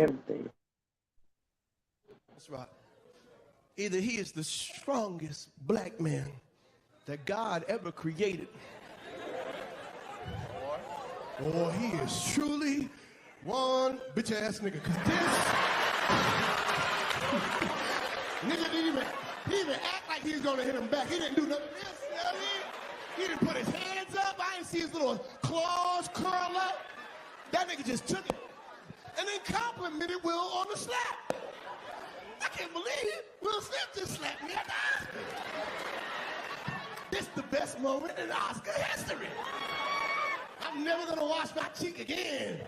everything. That's right. Either he is the strongest black man that God ever created, or he is truly one bitch ass nigga. Cause this nigga he even act like he's gonna hit him back. He didn't do nothing of this, you know what I mean? He didn't put his hands up. I didn't see his little claws curl up. That nigga just took it and then complimented Will on the slap. I can't believe it. Will Smith just slapped me at the Oscar. This the best moment in Oscar history. I'm never gonna wash my cheek again.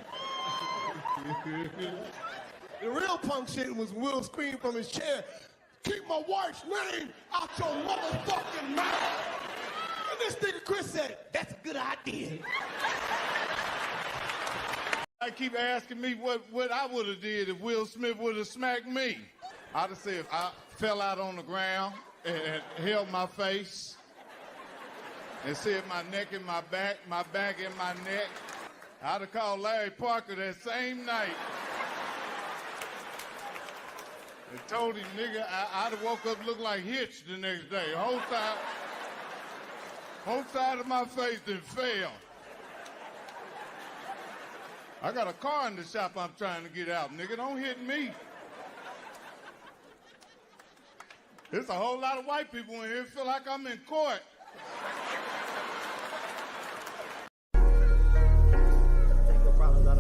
The real punk shit was Will screamed from his chair, "Keep my wife's name out your motherfucking mouth." And this nigga Chris said, "That's a good idea." I keep asking me what I would have did if Will Smith would have smacked me. I'd have said I fell out on the ground and held my face and said my neck and my back and my neck. I'd have called Larry Parker that same night and told him, nigga, I'd have woke up looked like Hitch the next day. Whole side of my face then fell. I got a car in the shop I'm trying to get out. Nigga, don't hit me. There's a whole lot of white people in here feel like I'm in court.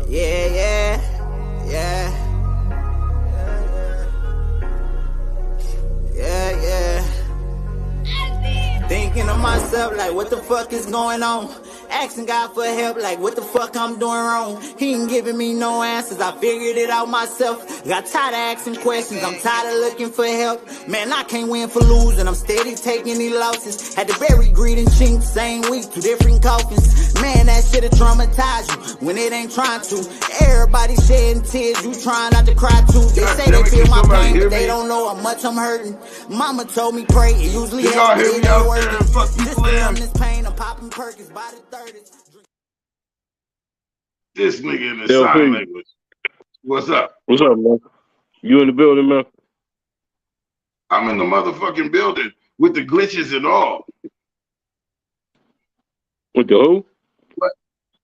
Yeah. Thinking to myself like, what the fuck is going on? Asking God for help, like what the fuck I'm doing wrong. He ain't giving me no answers, I figured it out myself. Got tired of asking questions, I'm tired of looking for help. Man, I can't win for losing, I'm steady taking these losses. Had to bury greed and chink, same week, 2 different coffins. Man, that shit'll traumatize you when it ain't trying to. Everybody shedding tears, you trying not to cry too. They say they feel my pain, but they don't know how much I'm hurting. Mama told me pray, it usually helps me to work. This pain, I'm popping Perkins by the 30s. This nigga in the sign language. What's up? What's up, man? You in the building, man? I'm in the motherfucking building with the glitches and all. With the who? What?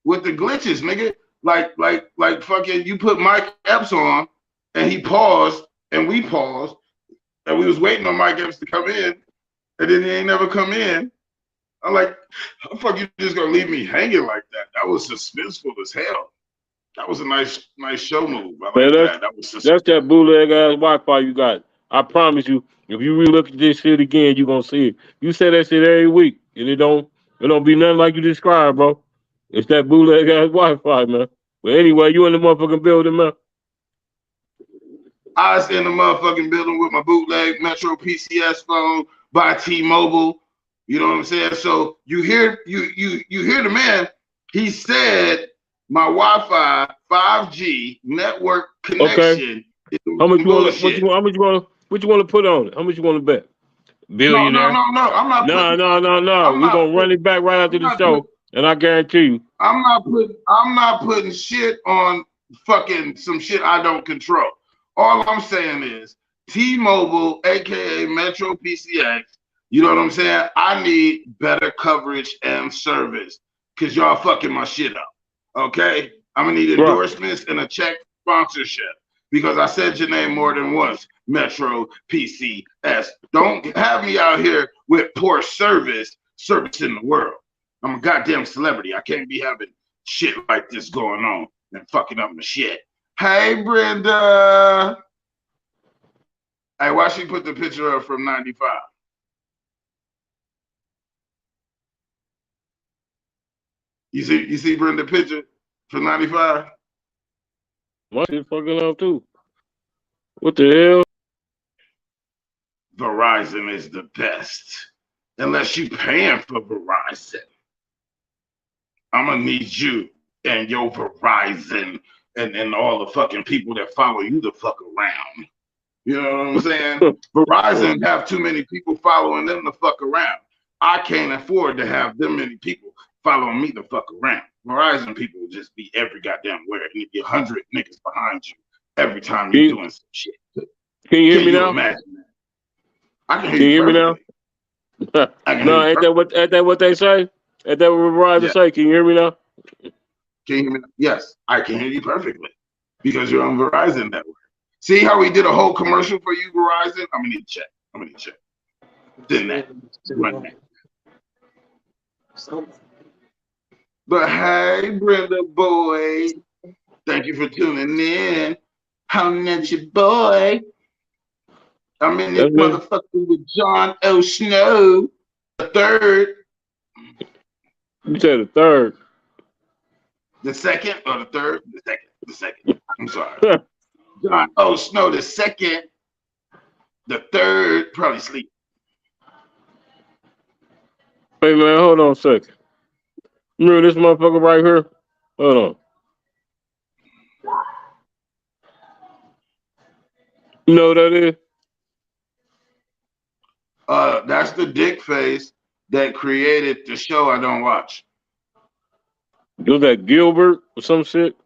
With the glitches, nigga. Like fucking, you put Mike Epps on, and he paused, and we paused, and we was waiting on Mike Epps to come in, and then he ain't never come in. I'm like, how the fuck you just gonna leave me hanging like that? That was suspenseful as hell. That was a nice show move. I like that. That was that's that bootleg ass Wi-Fi you got. I promise you, if you relook at this shit again, you gonna see it. You say that shit every week, and it don't be nothing like you described, bro. It's that bootleg ass Wi-Fi, man. But anyway, you in the motherfucking building, man. I was in the motherfucking building with my bootleg Metro PCS phone by T-Mobile. You know what I'm saying? So you hear the man. He said my Wi-Fi 5G network connection. Okay. How much you want to put on it? How much you want to bet? Billionaire? No. I'm not. No. We're gonna run it back right after the show, and I guarantee you. I'm not putting shit on fucking some shit I don't control. All I'm saying is T-Mobile, aka Metro PCX. You know what I'm saying? I need better coverage and service because y'all fucking my shit up. Okay? I'm gonna need endorsements and a check sponsorship because I said your name more than once. Metro PCS. Don't have me out here with poor service in the world. I'm a goddamn celebrity. I can't be having shit like this going on and fucking up my shit. Hey, Brenda. Hey, why she put the picture up from 95? You see Brenda picture from 95? Why she fucking up too? What the hell? Verizon is the best. Unless you paying for Verizon. I'm gonna need you and your Verizon and all the fucking people that follow you the fuck around. You know what I'm saying? Verizon have too many people following them the fuck around. I can't afford to have them many people following me the fuck around. Verizon people will just be every goddamn where. And if 100 niggas behind you every time Can you're you, doing some shit. can you hear Can me you now? imagine that? I can hear Can you you hear me now? perfectly. I can hear No, you ain't that perfectly. what they say? Ain't that what Verizon Yeah. say? Can you hear me now? Can you hear me? Yes, I can hear you perfectly because you're on Verizon network. See how we did a whole commercial for you, Verizon? I'm gonna need to check. I'm gonna need to check. Did that. Run that. But hey, Brenda boy, thank you for tuning in. Hounding at your boy. I'm in this That's me. motherfucker with John O. Snow, the third, You said the third. the second, or the third, the second. I'm sorry. John O. Snow, the second, the third, probably sleep. Hey man, hold on a second. Remember this motherfucker right here? Hold on. You know what that is? That's the dick face that created the show I don't watch. Was that Gilbert or some shit?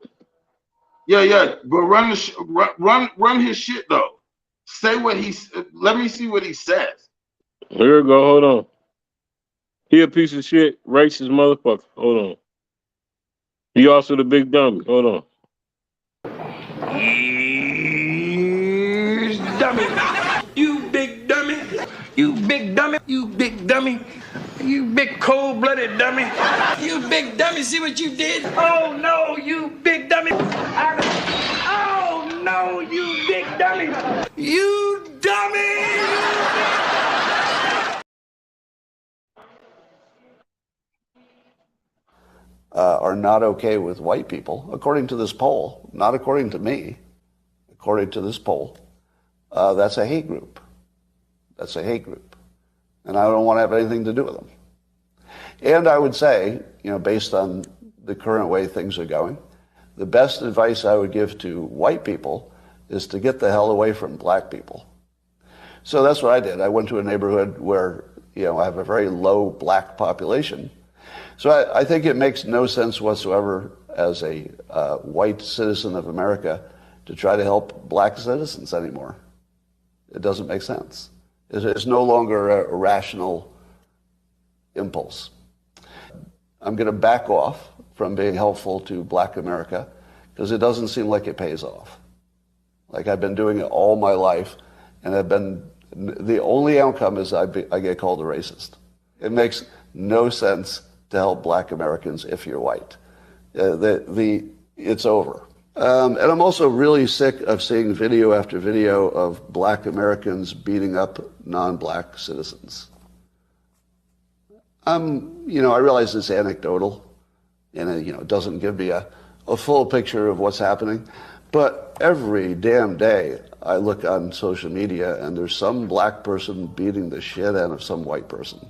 Yeah, but run his shit though. Say what let me see what he says. Here we go. Hold on. He a piece of shit, racist motherfucker. Hold on. He also the big dummy. Hold on. Dummy. You big dummy. You big dummy. You big dummy. You big cold-blooded dummy. You big dummy. See what you did? Oh, no, you big dummy. Oh, no, you big dummy. You dummy. Are not okay with white people, according to this poll, not according to me, according to this poll. That's a hate group. That's a hate group. And I don't want to have anything to do with them. And I would say, based on the current way things are going, the best advice I would give to white people is to get the hell away from black people. So that's what I did. I went to a neighborhood where, I have a very low black population. So I think it makes no sense whatsoever as a white citizen of America to try to help black citizens anymore. It doesn't make sense. It's no longer a rational impulse. I'm going to back off from being helpful to black America because it doesn't seem like it pays off. Like I've been doing it all my life, and the only outcome is I get called a racist. It makes no sense to help black Americans if you're white. It's over. And I'm also really sick of seeing video after video of black Americans beating up non-black citizens. I realize it's anecdotal, and it doesn't give me a full picture of what's happening. But every damn day I look on social media and there's some black person beating the shit out of some white person.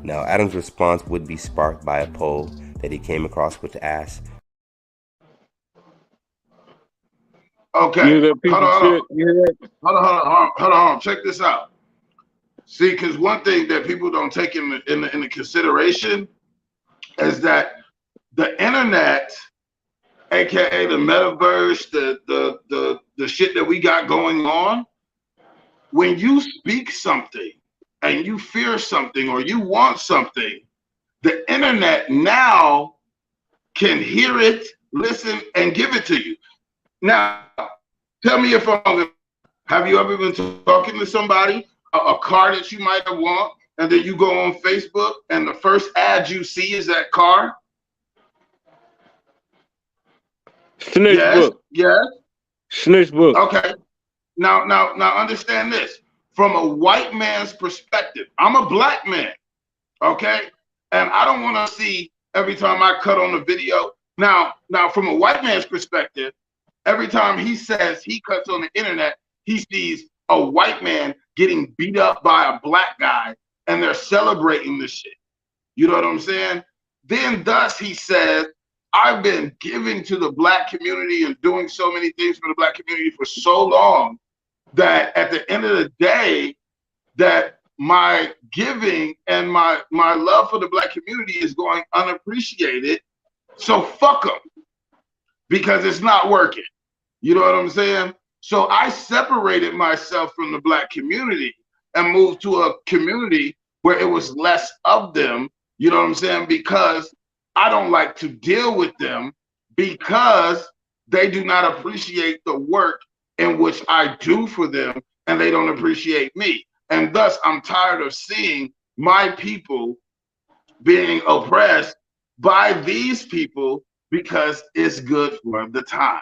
Now, Adam's response would be sparked by a poll that he came across with ask. Okay, hold on. on. Check this out. See, because one thing that people don't take into consideration is that the internet, aka the metaverse, the shit that we got going on, when you speak something and you fear something or you want something, the internet now can hear it, listen, and give it to you. Now, tell me if I'm wrong. Have you ever been talking to somebody, a car that you might have want, and then you go on Facebook and the first ad you see is that car? Snitch book. Yes. Snitch book. Okay. Now understand this. From a white man's perspective, I'm a black man, okay? And I don't want to see every time I cut on the video. Now, from a white man's perspective, every time he says he cuts on the internet, he sees a white man getting beat up by a black guy, and they're celebrating this shit. You know what I'm saying? Then thus he says, I've been giving to the black community and doing so many things for the black community for so long that at the end of the day, that my giving and my love for the black community is going unappreciated. So fuck them, because it's not working. You know what I'm saying? So I separated myself from the black community and moved to a community where it was less of them, you know what I'm saying? Because I don't like to deal with them because they do not appreciate the work in which I do for them, and they don't appreciate me. And thus, I'm tired of seeing my people being oppressed by these people because it's good for the time.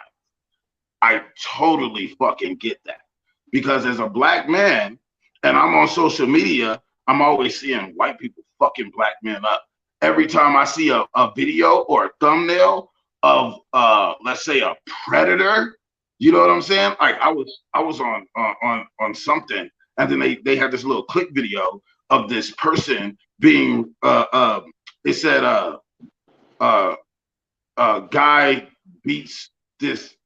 I totally fucking get that. Because as a black man, and I'm on social media, I'm always seeing white people fucking black men up. Every time I see a video or a thumbnail of let's say a predator, you know what I'm saying? Like I was on something, and then they had this little clip video of this person being it said guy beats this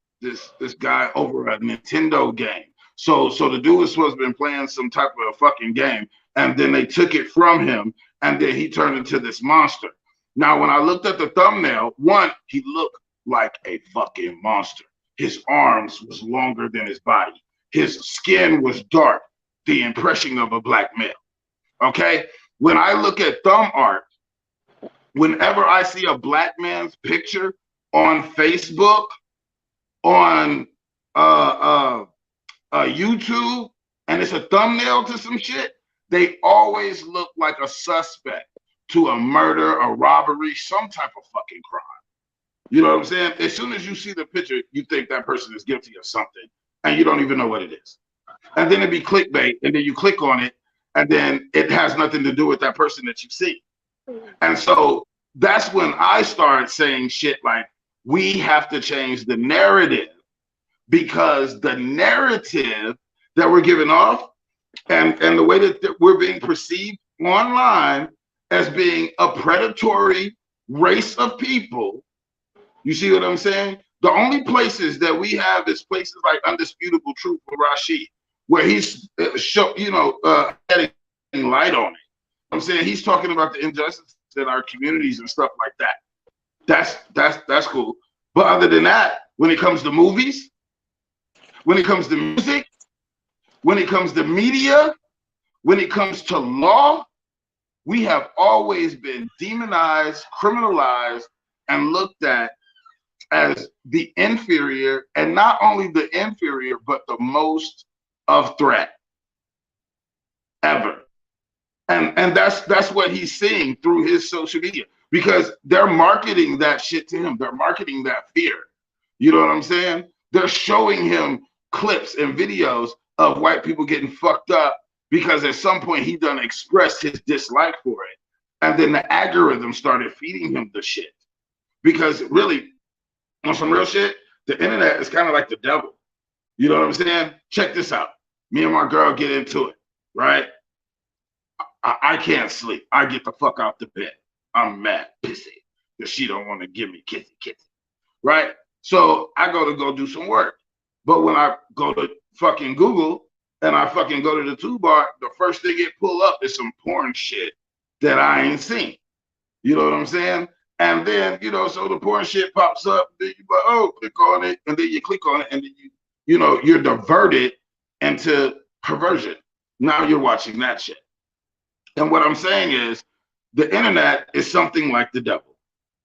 guy over a Nintendo game. So the dude was supposed to been playing some type of a fucking game, and then they took it from him, and then he turned into this monster. Now, when I looked at the thumbnail, one, he looked like a fucking monster. His arms was longer than his body. His skin was dark, the impression of a black male. Okay? When I look at thumb art, whenever I see a black man's picture on Facebook, on YouTube, and it's a thumbnail to some shit, they always look like a suspect to a murder, a robbery, some type of fucking crime. You know what I'm saying? As soon as you see the picture, you think that person is guilty of something, and you don't even know what it is. And then it'd be clickbait, and then you click on it, and then it has nothing to do with that person that you see. And so that's when I started saying shit like, we have to change the narrative, because the narrative that we're giving off and the way that we're being perceived online as being a predatory race of people. You see what I'm saying? The only places that we have is places like Undisputable Truth with Rashid, where he's shedding light on it. I'm saying he's talking about the injustice in our communities and stuff like that. That's cool. But other than that, when it comes to movies, when it comes to music, when it comes to media, when it comes to law, we have always been demonized, criminalized, and looked at as the inferior, and not only the inferior, but the most of threat ever. And that's what he's seeing through his social media, because they're marketing that shit to him. They're marketing that fear. You know what I'm saying? They're showing him clips and videos of white people getting fucked up because at some point he done expressed his dislike for it. And then the algorithm started feeding him the shit. Because really, on some real shit, the internet is kind of like the devil. You know what I'm saying? Check this out. Me and my girl get into it, right? I can't sleep. I get the fuck out the bed. I'm mad, pissy, because she don't want to give me kissy, right? So I go do some work. But when I go to fucking Google and I fucking go to the toolbar, the first thing it pull up is some porn shit that I ain't seen. You know what I'm saying? And then, you know, so the porn shit pops up, then you go, oh, click on it, and then you click on it, and then you're diverted into perversion. Now you're watching that shit. And what I'm saying is, the internet is something like the devil.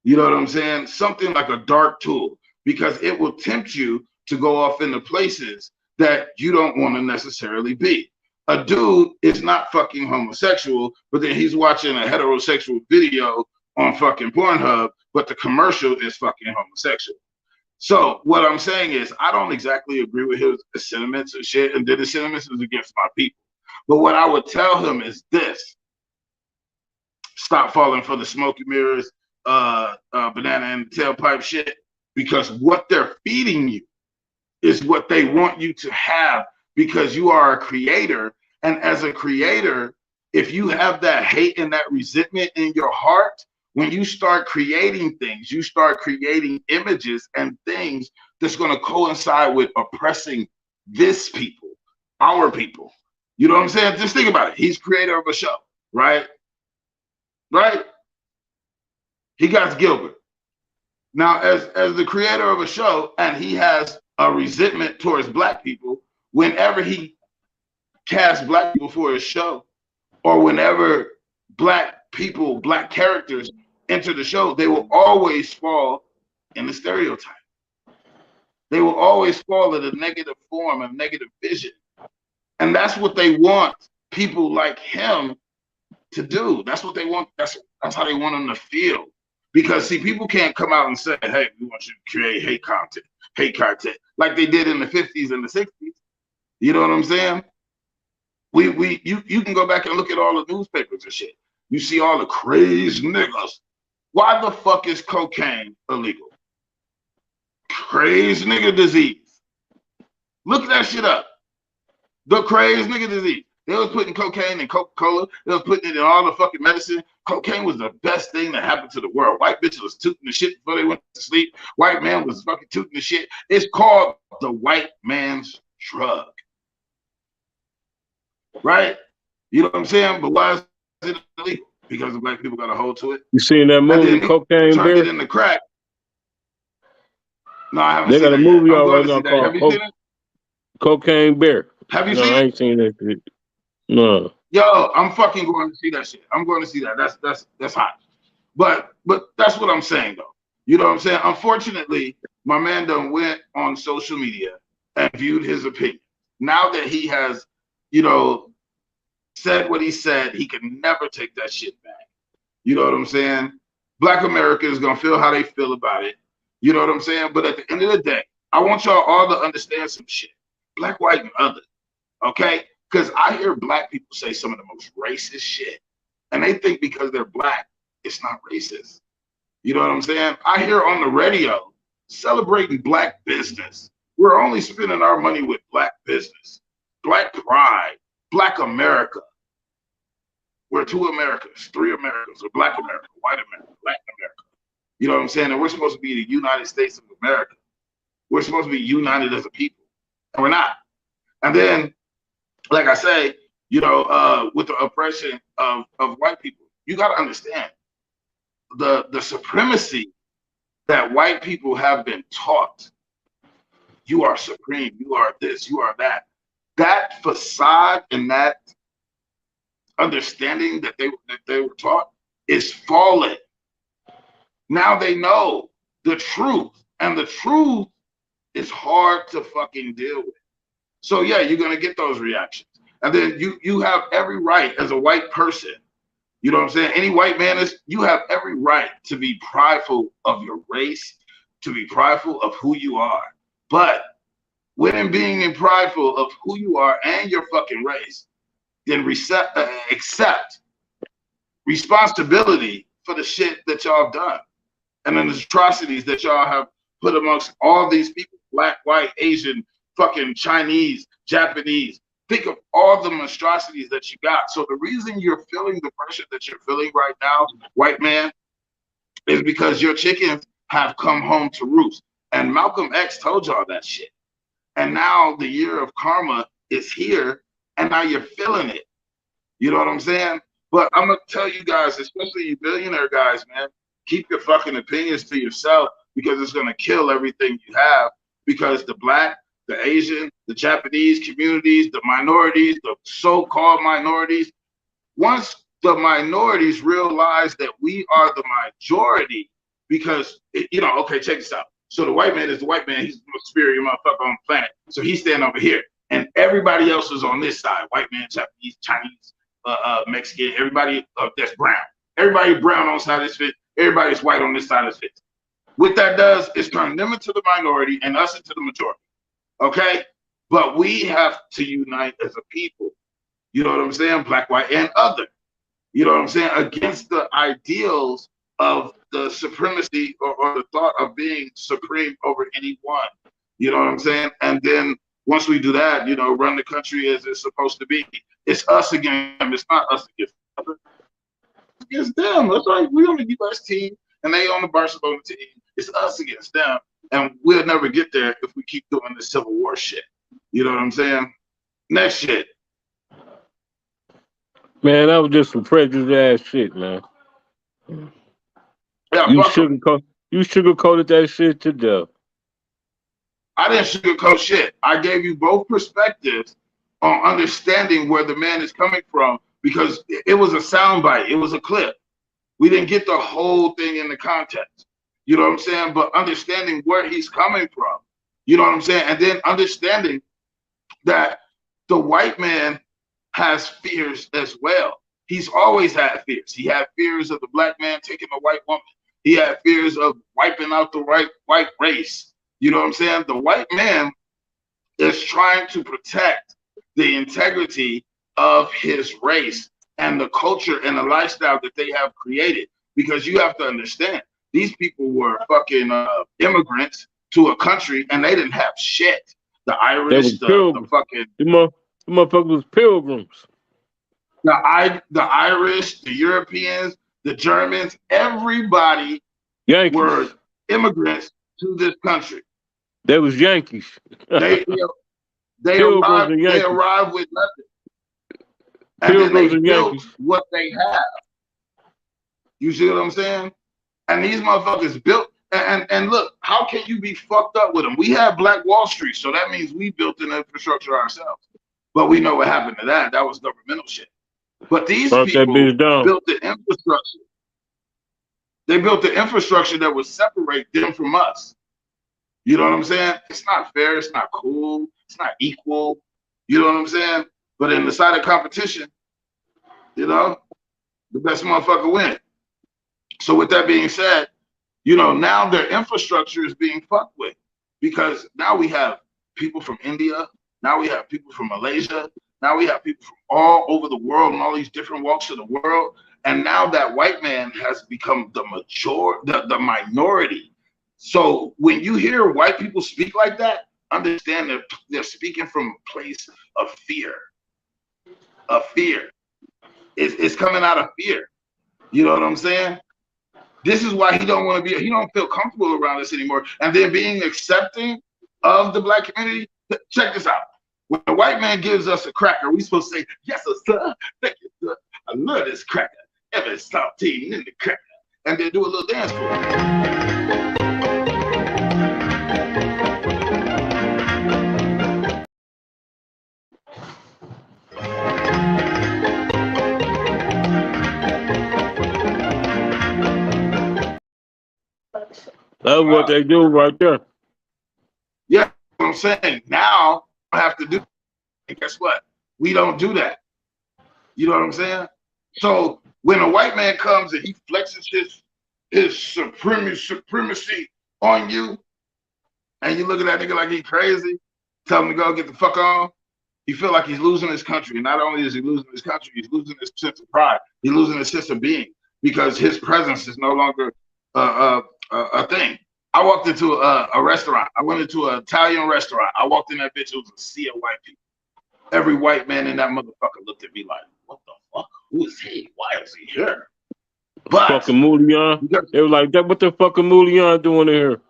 You know what I'm saying? Something like a dark tool, because it will tempt you to go off into places that you don't want to necessarily be. A dude is not fucking homosexual, but then he's watching a heterosexual video on fucking Pornhub, but the commercial is fucking homosexual. So what I'm saying is, I don't exactly agree with his sentiments and shit, and then the sentiments is against my people. But what I would tell him is this: stop falling for the smoky mirrors, banana and tailpipe shit, because what they're feeding you is what they want you to have, because you are a creator. And as a creator, if you have that hate and that resentment in your heart, when you start creating things, you start creating images and things that's going to coincide with oppressing this people, our people. You know what I'm saying? Just think about it. He's creator of a show, right? Right? He got Gilbert. Now, as the creator of a show, and he has a resentment towards black people whenever he cast black people for his show, or whenever black people, black characters enter the show, they will always fall in the stereotype. They will always fall in a negative form, a negative vision. And that's what they want people like him to do. That's what they want. That's how they want him to feel. Because see, people can't come out and say, hey, we want you to create hate content, like they did in the 50s and the 60s. You know what I'm saying? You can go back and look at all the newspapers and shit. You see all the crazy niggas. Why the fuck is cocaine illegal? Crazy nigga disease. Look that shit up. The crazy nigga disease. They was putting cocaine in Coca-Cola. They was putting it in all the fucking medicine. Cocaine was the best thing that happened to the world. White bitches was tooting the shit before they went to sleep. White man was fucking tooting the shit. It's called the white man's drug. Right? You know what I'm saying? But why is it illegal? Because the black people got a hold to it. You seen that movie, Cocaine Bear? Turned it into crack. No, I haven't seen it. They got a movie out right now called Cocaine Bear. Have you seen it? I ain't seen that shit. No. Yo, I'm fucking going to see that shit. I'm going to see that. That's hot. But that's what I'm saying though. You know what I'm saying? Unfortunately, my man done went on social media and viewed his opinion. Now that he has, you know, said what he said, he can never take that shit back. You know what I'm saying? Black America is gonna feel how they feel about it. You know what I'm saying? But at the end of the day, I want y'all all to understand some shit. Black, white, and other. Okay? Because I hear black people say some of the most racist shit. And they think because they're black, it's not racist. You know what I'm saying? I hear on the radio celebrating black business. We're only spending our money with black business, black pride, black America. We're two Americas, three Americas, or black America, white America, Latin America. You know what I'm saying? And we're supposed to be the United States of America. We're supposed to be united as a people, and we're not. And then, like I say, you know, with the oppression of white people, you got to understand the supremacy that white people have been taught. You are supreme. You are this. You are that. That facade and that understanding that they were taught is fallen. Now they know the truth, and the truth is hard to fucking deal with. So yeah, you're gonna get those reactions, and then you have every right as a white person. You know what I'm saying? Any white man you have every right to be prideful of your race, to be prideful of who you are. But when being prideful of who you are and your fucking race, then accept responsibility for the shit that y'all have done and the atrocities that y'all have put amongst all these people, black, white, Asian, fucking Chinese, Japanese. Think of all the monstrosities that you got. So the reason you're feeling the pressure that you're feeling right now, white man, is because your chickens have come home to roost. And Malcolm X told y'all that shit. And now the year of karma is here, and now you're feeling it. You know what I'm saying? But I'm going to tell you guys, especially you billionaire guys, man, keep your fucking opinions to yourself, because it's going to kill everything you have. Because the black, the Asian, the Japanese communities, the minorities, the so-called minorities, once the minorities realize that we are the majority, because, you know, okay, check this out. So the white man is the white man. He's the most superior motherfucker on the planet. So he's standing over here. And everybody else is on this side. White man, Japanese, Chinese, Mexican, everybody that's brown. Everybody brown on the side of this fence. Everybody's white on this side of this fence. What that does is turn them into the minority and us into the majority. Okay? But we have to unite as a people. You know what I'm saying? Black, white, and other. You know what I'm saying? Against the ideals of the supremacy or the thought of being supreme over anyone. You know what I'm saying? And then once we do that, you know, run the country as it's supposed to be. It's us against them. It's not us against them. It's against them. That's right. We on the U.S. team, and they on the Barcelona team. It's us against them. And we'll never get there if we keep doing this Civil War shit. You know what I'm saying? Next shit. Man, that was just some prejudiced ass shit, man. Yeah, you sugarcoated that shit to death. I didn't sugarcoat shit. I gave you both perspectives on understanding where the man is coming from because it was a soundbite. It was a clip. We didn't get the whole thing in the context. You know what I'm saying? But understanding where he's coming from. You know what I'm saying? And then understanding that the white man has fears as well. He's always had fears. He had fears of the black man taking a white woman. He had fears of wiping out the white race. You know what I'm saying? The white man is trying to protect the integrity of his race and the culture and the lifestyle that they have created. Because you have to understand, these people were fucking immigrants to a country and they didn't have shit. The Irish, the fucking... The motherfuckers was pilgrims. The Irish, the Europeans, the Germans, everybody Yankees. Were immigrants to this country. They was Yankees. They arrived with nothing. And then they built what they have. You see what I'm saying? And these motherfuckers built, and look, how can you be fucked up with them? We have Black Wall Street, so that means we built an infrastructure ourselves. But we know what happened to that. That was governmental shit. But these people built the infrastructure. They built the infrastructure that would separate them from us. You know what I'm saying? It's not fair. It's not cool. It's not equal. You know what I'm saying? But in the side of competition, you know, the best motherfucker win. So with that being said, you know, now their infrastructure is being fucked with because now we have people from India. Now we have people from Malaysia. Now we have people from all over the world and all these different walks of the world. And now that white man has become the minority. So when you hear white people speak like that, understand that they're speaking from a place of fear. Of fear. It's coming out of fear. You know what I'm saying? This is why he don't want to be, he don't feel comfortable around us anymore. And then being accepting of the Black community, check this out. When a white man gives us a cracker, we supposed to say, yes, sir, thank you, sir. I love this cracker. Every saltine in the cracker. And then do a little dance for it. That's what they do right there. Yeah, what I'm saying. Now I have to do, and guess what? We don't do that. You know what I'm saying? So when a white man comes and he flexes his supremacy on you, and you look at that nigga like he's crazy, tell him to go get the fuck on, you feel like he's losing his country. Not only is he losing his country, he's losing his sense of pride. He's losing his sense of being because his presence is no longer a thing. I walked into a restaurant. I went into an Italian restaurant. I walked in that bitch. It was a sea of white people. Every white man in that motherfucker looked at me like, what the fuck? Who is he? Why is he here? But fucking Moulian. They were like, what the fuck is Moulian doing here?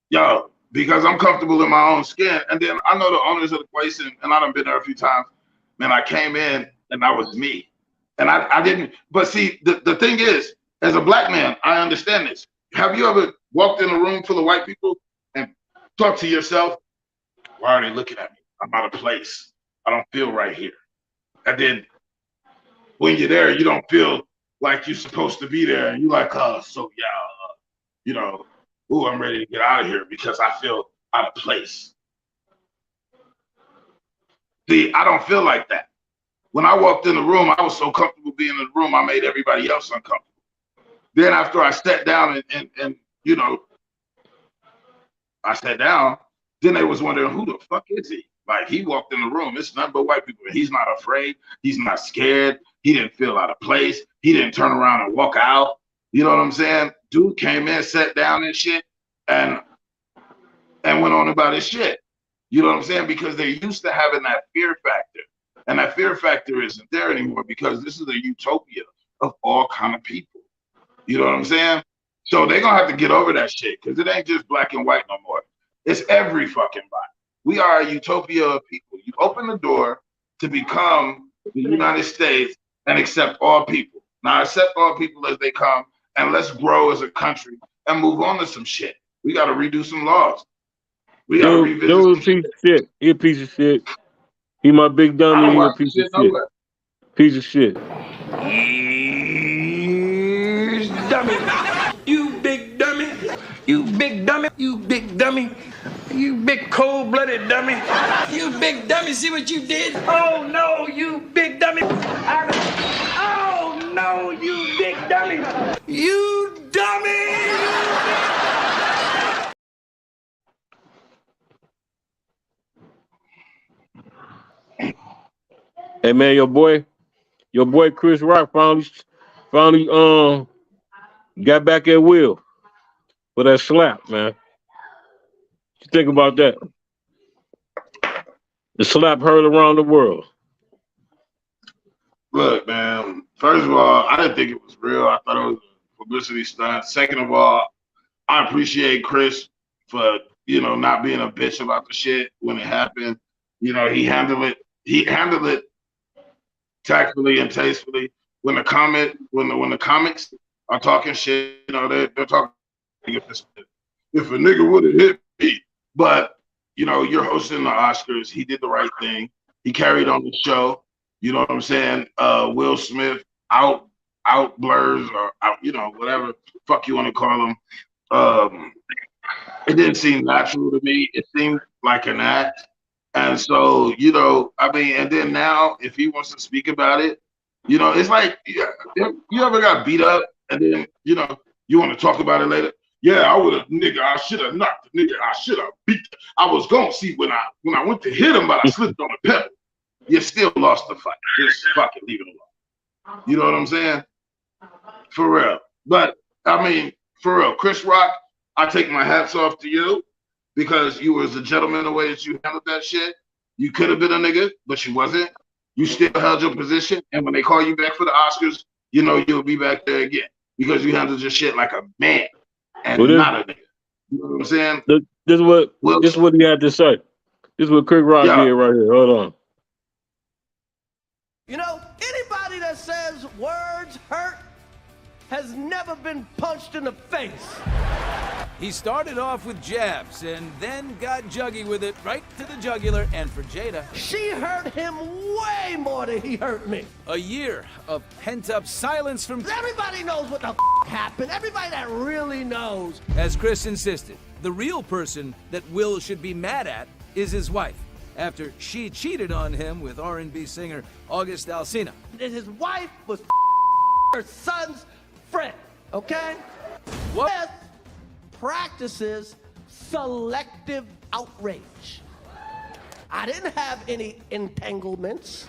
Yo, because I'm comfortable in my own skin. And then I know the owners of the place, and I done been there a few times. Man, I came in and I was me. And I didn't, but see, the thing is, as a black man, I understand this. Have you ever walked in a room full of white people and thought to yourself, why are they looking at me? I'm out of place. I don't feel right here. And then when you're there, you don't feel like you're supposed to be there. And you're like, you know, ooh, I'm ready to get out of here because I feel out of place. See, I don't feel like that. When I walked in the room, I was so comfortable being in the room, I made everybody else uncomfortable. Then after I sat down and you know, I sat down, then they was wondering, who the fuck is he? Like, he walked in the room, it's nothing but white people. He's not afraid. He's not scared. He didn't feel out of place. He didn't turn around and walk out. You know what I'm saying? Dude came in, sat down and shit, and went on about his shit. You know what I'm saying? Because they're used to having that fear factor. And that fear factor isn't there anymore because this is a utopia of all kind of people. You know what I'm saying? So they're gonna have to get over that shit because it ain't just black and white no more. It's every fucking body. We are a utopia of people. You open the door to become the United States and accept all people. Now accept all people as they come and let's grow as a country and move on to some shit. We gotta redo some laws. We gotta Dude, revisit dude, some a shit. piece of shit. He a piece of shit. He my big I dummy. don't He a watch piece of shit shit. nowhere. Piece of shit. Here's dummy. You big dummy. You big dummy. You big dummy. You big cold-blooded dummy. You big dummy. See what you did? Oh no, you big dummy. Oh no, you big dummy. You dummy. Hey man, your boy Chris Rock finally got back at Will for that slap, man. What you think about that? The slap heard around the world. Look, man. First of all, I didn't think it was real. I thought it was a publicity stunt. Second of all, I appreciate Chris for not being a bitch about the shit when it happened. He handled it. He handled it tactfully and tastefully. When the comics are talking shit, they're talking. If a nigga would have hit me, but you're hosting the Oscars. He did the right thing. He carried on the show. You know what I'm saying? Will Smith out blurs or out, whatever fuck you want to call him. It didn't seem natural to me. It seemed like an act. And so, and then now if he wants to speak about it, it's like, you ever got beat up and then, you want to talk about it later? Yeah, I would have, nigga, I should have knocked the nigga. I should have beat. I was going to see when I went to hit him, but I slipped on the pebble. You still lost the fight. Just fucking leave it alone. You know what I'm saying? For real. But, for real, Chris Rock, I take my hats off to you because you was a gentleman the way that you handled that shit. You could have been a nigga, but you wasn't. You still held your position. And when they call you back for the Oscars, you'll be back there again because you handled your shit like a man and not a nigga. You know what I'm saying? This is what he had to say. This is what Chris Rock did right here. Hold on. Anybody that says words hurt has never been punched in the face. He started off with jabs and then got juggy with it right to the jugular. And for Jada, she hurt him way more than he hurt me. A year of pent-up silence from... Everybody knows what the happened. Everybody that really knows. As Chris insisted, the real person that Will should be mad at is his wife, after she cheated on him with R&B singer August Alsina. And his wife was her son's friend, okay? What? This practices selective outrage. I didn't have any entanglements.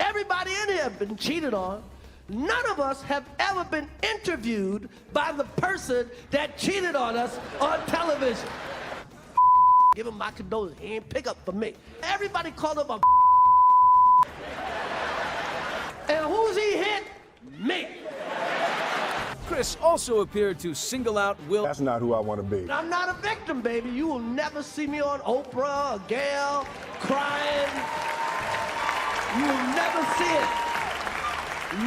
Everybody in here has been cheated on. None of us have ever been interviewed by the person that cheated on us on television. Give him my condolences. He ain't pick up for me. Everybody called him a and who's he hit? Me. Chris also appeared to single out Will. That's not who I want to be. I'm not a victim, baby. You will never see me on Oprah or Gail crying. You will never see it.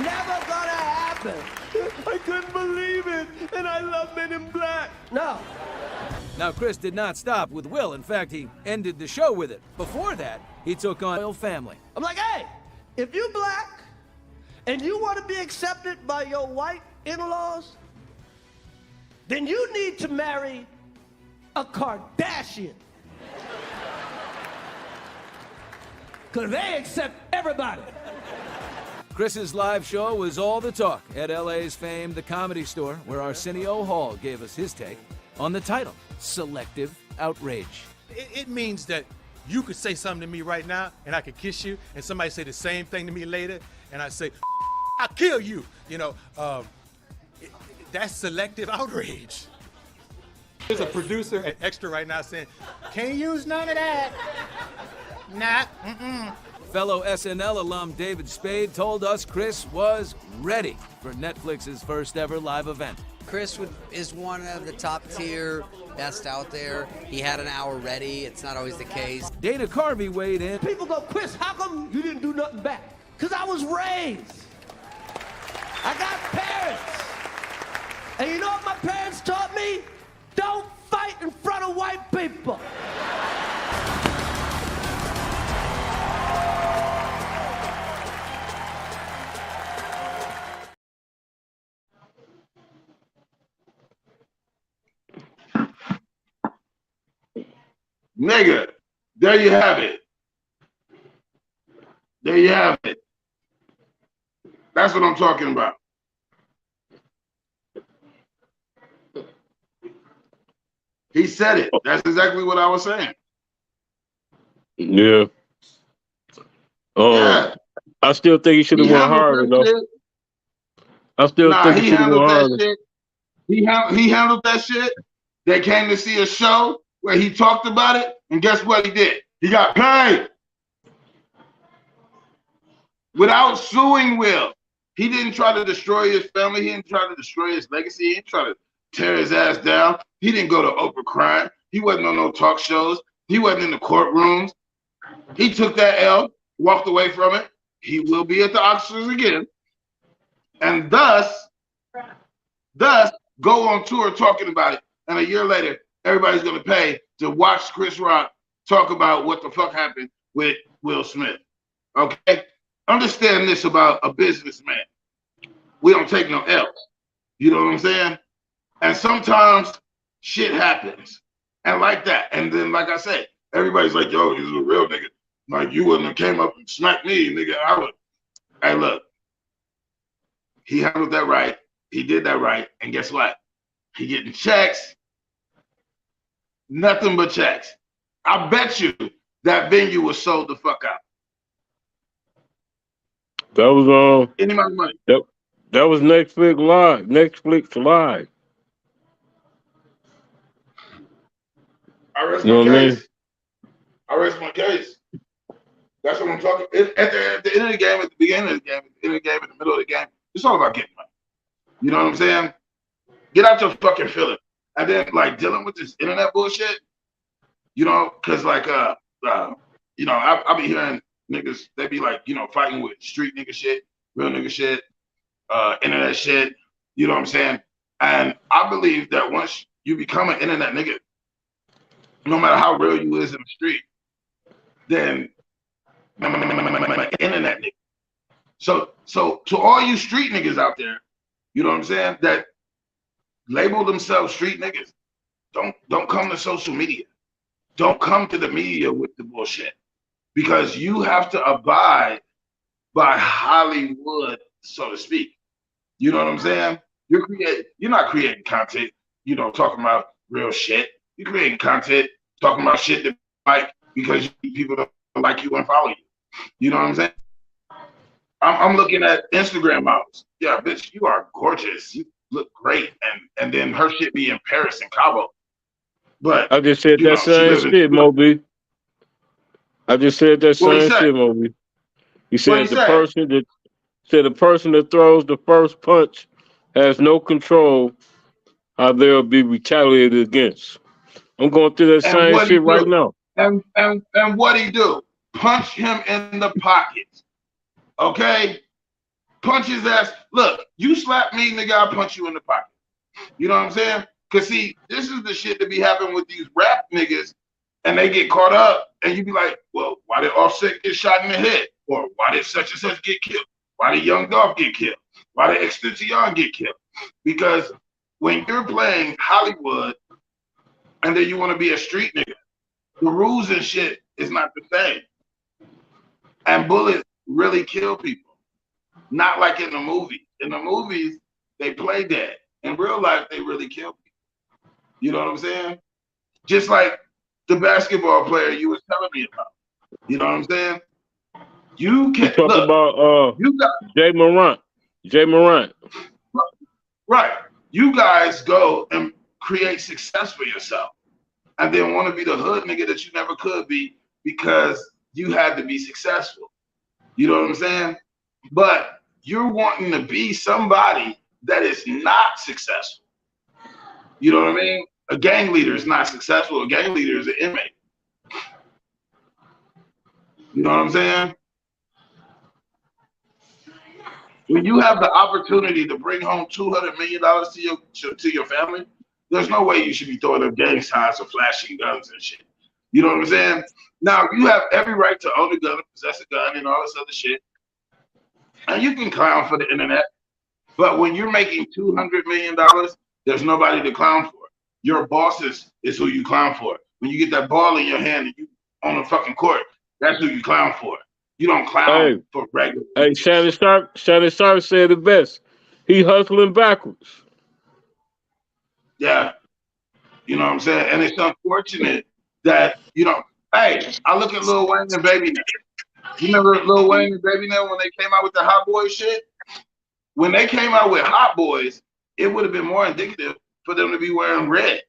Never gonna happen. I couldn't believe it, and I love Men in Black. No. Now, Chris did not stop with Will. In fact, he ended the show with it. Before that, he took on Royal Family. I'm like, hey, if you black and you want to be accepted by your white in-laws, then you need to marry a Kardashian. Because they accept everybody. Chris's live show was all the talk at LA's famed The Comedy Store, where Arsenio Hall gave us his take on the title, Selective Outrage. It means that you could say something to me right now, and I could kiss you, and somebody say the same thing to me later, and I say, I'll kill you. That's selective outrage. There's a producer at Extra right now saying, can't use none of that. Nah, Fellow SNL alum David Spade told us Chris was ready for Netflix's first ever live event. Chris is one of the top tier best out there. He had an hour ready. It's not always the case. Dana Carvey weighed in. People go, Chris, how come you didn't do nothing back? Because I was raised. I got parents. And you know what my parents taught me? Don't fight in people. Nigga, there you have it. There you have it. That's what I'm talking about. He said it. That's exactly what I was saying. Yeah. Yeah. I still think he should have went harder though. Shit. I still think he should have went harder. Shit. He handled that shit. They came to see a show where he talked about it, and guess what he did? He got paid without suing Will. He didn't try to destroy his family. He didn't try to destroy his legacy. He didn't try to tear his ass down. He didn't go to Oprah crying. He wasn't on no talk shows. He wasn't in the courtrooms. He took that L, walked away from it. He will be at the Oscars again, and thus go on tour talking about it. And a year later, everybody's gonna pay to watch Chris Rock talk about what the fuck happened with Will Smith. Okay? Understand this about a businessman. We don't take no L's. You know what I'm saying? And sometimes shit happens. And like that. And then, like I said, everybody's like, yo, he's a real nigga. Like, you wouldn't have came up and smacked me, nigga. I would. Hey, look. He handled that right. He did that right. And guess what? He getting checks. Nothing but checks. I bet you that venue was sold the fuck out. That was any amount of money. That was Netflix Live. Netflix Live. I rest my case. I rest my case. That's what I'm talking. At the end of the game, at the beginning of the game, at the end of the game, in the middle of the game, it's all about getting money. You know what I'm saying? Get out your fucking feeling. And then like dealing with this internet bullshit, you know, cause like you know, I be hearing niggas, they be like, you know, fighting with street nigga shit, real nigga shit, internet shit, you know what I'm saying? And I believe that once you become an internet nigga, no matter how real you is in the street, then internet nigga. So to all you street niggas out there, you know what I'm saying, that label themselves street niggas, don't come to social media. Don't come to the media with the bullshit, because you have to abide by Hollywood, so to speak. You know what I'm saying? You're not creating content, you know, talking about real shit. You're creating content talking about shit that like because people don't like you and follow you. You know what I'm saying? I'm looking at Instagram models. Yeah, bitch, you are gorgeous. You look great, and then her shit be in Paris and Cabo. But I just said that same shit, Moby. I just said that same shit, Moby. He said the person that throws the first punch has no control how they'll be retaliated against. I'm going through that same shit right now. And what he do? Punch him in the pocket. Okay? Punch his ass. Look, you slap me, nigga, I'll punch you in the pocket. You know what I'm saying? Because, see, this is the shit that be happening with these rap niggas, and they get caught up, and you be like, well, why did Offset get shot in the head? Or why did such and such get killed? Why did Young Dolph get killed? Why did Extension get killed? Because when you're playing Hollywood, and then you want to be a street nigga, the rules and shit is not the same. And bullets really kill people. Not like in the movies. In the movies, they play dead. In real life, they really kill people. You know what I'm saying? Just like the basketball player you was telling me about. You know what I'm saying? You can talk about Ja Maront. Ja Maront. Right. You guys go and create success for yourself, and then want to be the hood nigga that you never could be because you had to be successful. You know what I'm saying? But you're wanting to be somebody that is not successful. You know what I mean? A gang leader is not successful. A gang leader is an inmate. You know what I'm saying? When you have the opportunity to bring home $200 million to your family, There's no way you should be throwing up gang signs or flashing guns and shit. You know what I'm saying? Now, you have every right to own a gun, possess a gun, and all this other shit. And you can clown for the internet. But when you're making $200 million, there's nobody to clown for. Your bosses is who you clown for. When you get that ball in your hand and you on the fucking court, that's who you clown for. You don't clown for regular. Hey, Shannon Sharp said it best. He hustling backwards. Yeah. You know what I'm saying? And it's unfortunate that, you know, hey, I look at Lil Wayne and Baby Now. You remember Lil Wayne and Baby Now when they came out with the Hot Boys shit? When they came out with Hot Boys, it would have been more indicative for them to be wearing red.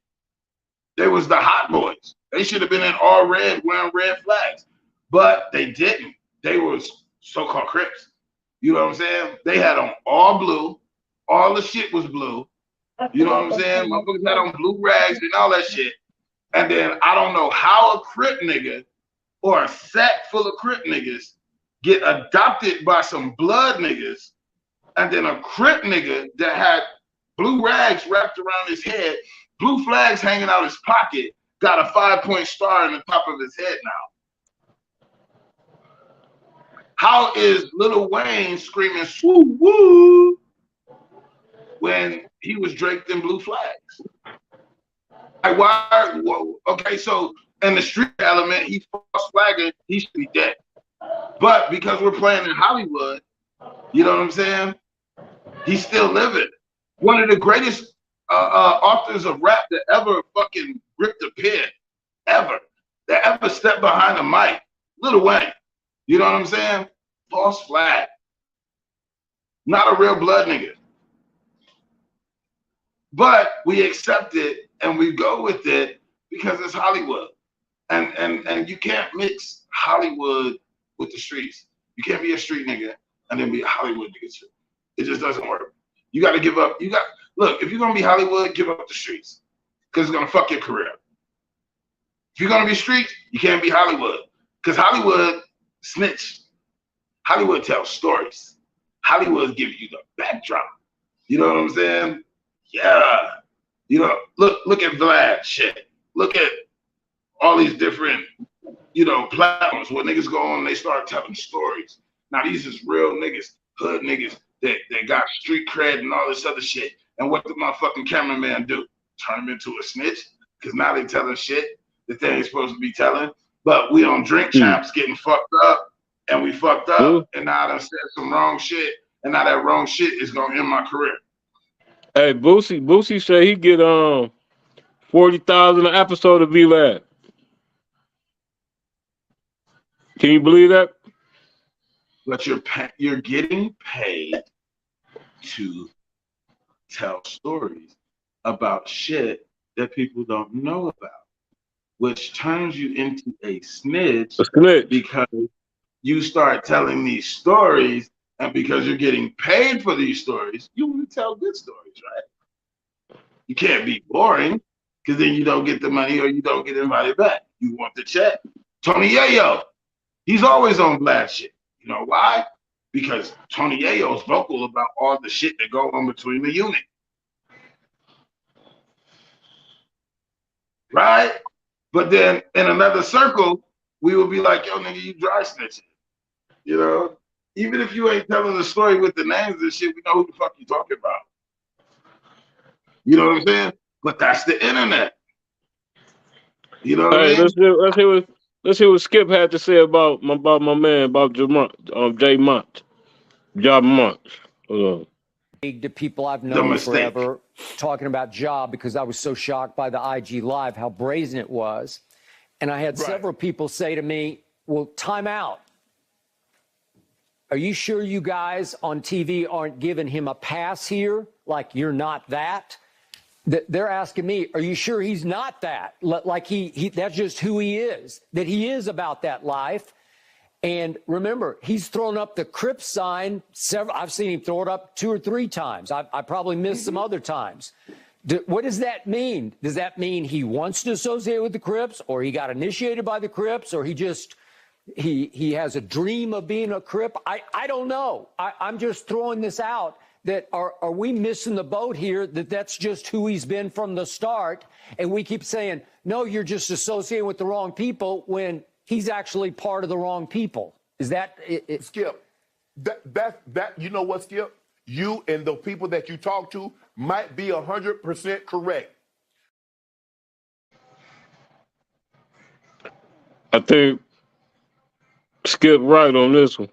They was the Hot Boys. They should have been in all red, wearing red flags. But they didn't. They were so-called Crips. You know what I'm saying? They had on all blue. All the shit was blue. You know what I'm saying? Motherfuckers had on blue rags and all that shit. And then I don't know how a Crip nigga or a set full of Crip niggas get adopted by some blood niggas, and then a Crip nigga that had blue rags wrapped around his head, blue flags hanging out his pocket, got a 5-point star in the top of his head now. How is Lil Wayne screaming "swoo woo" when he was draped in blue flags? Like, why? Whoa, okay, so in the street element, he's false flagging, he should be dead. But because we're playing in Hollywood, you know what I'm saying? He's still living. One of the greatest authors of rap that ever fucking ripped a pen, ever, that ever stepped behind a mic, Lil Wayne. You know what I'm saying? False flag. Not a real blood nigga. But we accept it and we go with it because it's Hollywood. And you can't mix Hollywood with the streets. You can't be a street nigga and then be a Hollywood nigga too. It just doesn't work. You got to give up. Look, if you're going to be Hollywood, give up the streets because it's going to fuck your career. If you're going to be streets, you can't be Hollywood because Hollywood snitch. Hollywood tells stories. Hollywood gives you the backdrop. You know what I'm saying? Yeah. You know, look at Vlad shit. Look at all these different, you know, platforms where niggas go on and they start telling stories. Now these is real niggas, hood niggas that got street cred and all this other shit. And what did my fucking cameraman do? Turn him into a snitch? Because now they telling shit that they ain't supposed to be telling. But we on Drink Champs getting fucked up, and we fucked up, and now I done said some wrong shit, and now that wrong shit is gonna end my career. Hey, Boosie said he get $40,000 an episode of V-Lab. Can you believe that? But you're getting paid to tell stories about shit that people don't know about, which turns you into a snitch. Because you start telling these stories, and because you're getting paid for these stories, you want to tell good stories, right? You can't be boring because then you don't get the money or you don't get invited back. You want the check. Tony Yayo, he's always on Vlad shit. You know why? Because Tony Yayo's vocal about all the shit that go on between the unit. Right? But then in another circle, we would be like, yo, nigga, you dry snitching. You know? Even if you ain't telling the story with the names and shit, we know who the fuck you talking about. You know what I'm saying? But that's the internet. You know what I mean? Let's hear what Skip had to say about my man, about Ja Maront. Hold on. To people I've known forever, talking about Ja because I was so shocked by the IG Live, how brazen it was. And I had several people say to me, well, time out. Are you sure you guys on TV aren't giving him a pass here? Like you're not that? They're asking me, are you sure he's not that? Like he that's just who he is, that he is about that life. And remember, he's thrown up the Crip sign I've seen him throw it up 2 or 3 times. I probably missed some other times. What does that mean? Does that mean he wants to associate with the Crips, or he got initiated by the Crips, or he just he has a dream of being a Crip? I don't know. I'm just throwing this out that are we missing the boat here, that that's just who he's been from the start, and we keep saying, no, you're just associating with the wrong people when he's actually part of the wrong people. Is that it? Skip, that you know what, Skip? You and the people that you talk to might be 100% correct. I think Skip right on this one.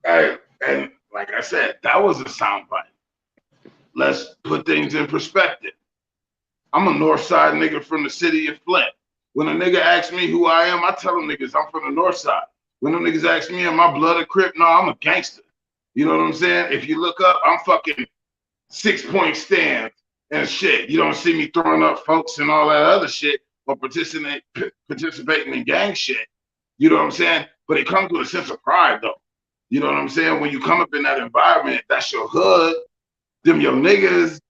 Hey, and like I said, that was a soundbite. Let's put things in perspective. I'm a north side nigga from the city of Flint. When a nigga asks me who I am, I tell them niggas I'm from the north side. When them niggas ask me, am I blood a Crip? No, I'm a gangster. You know what I'm saying? If you look up, I'm fucking 6-point stands and shit. You don't see me throwing up folks and all that other shit or participating in gang shit. You know what I'm saying? But it comes with a sense of pride, though. You know what I'm saying? When you come up in that environment, that's your hood, them your niggas,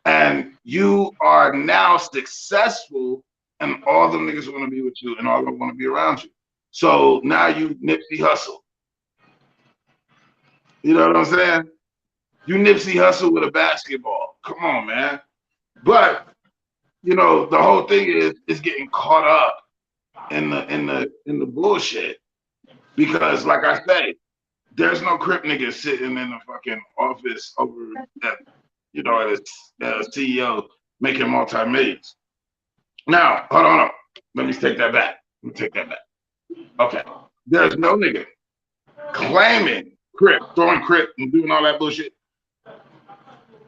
and you are now successful, and all them niggas want to be with you, and all them want to be around you. So now you Nipsey Hussle. You know what I'm saying? You Nipsey Hussle with a basketball. Come on, man. But you know, the whole thing is getting caught up in the bullshit. Because like I say, there's no Crip niggas sitting in the fucking office over at, you know, as CEO making multi-millions. Now, hold on. Let me take that back. Okay. There's no nigga claiming Crip, throwing Crip and doing all that bullshit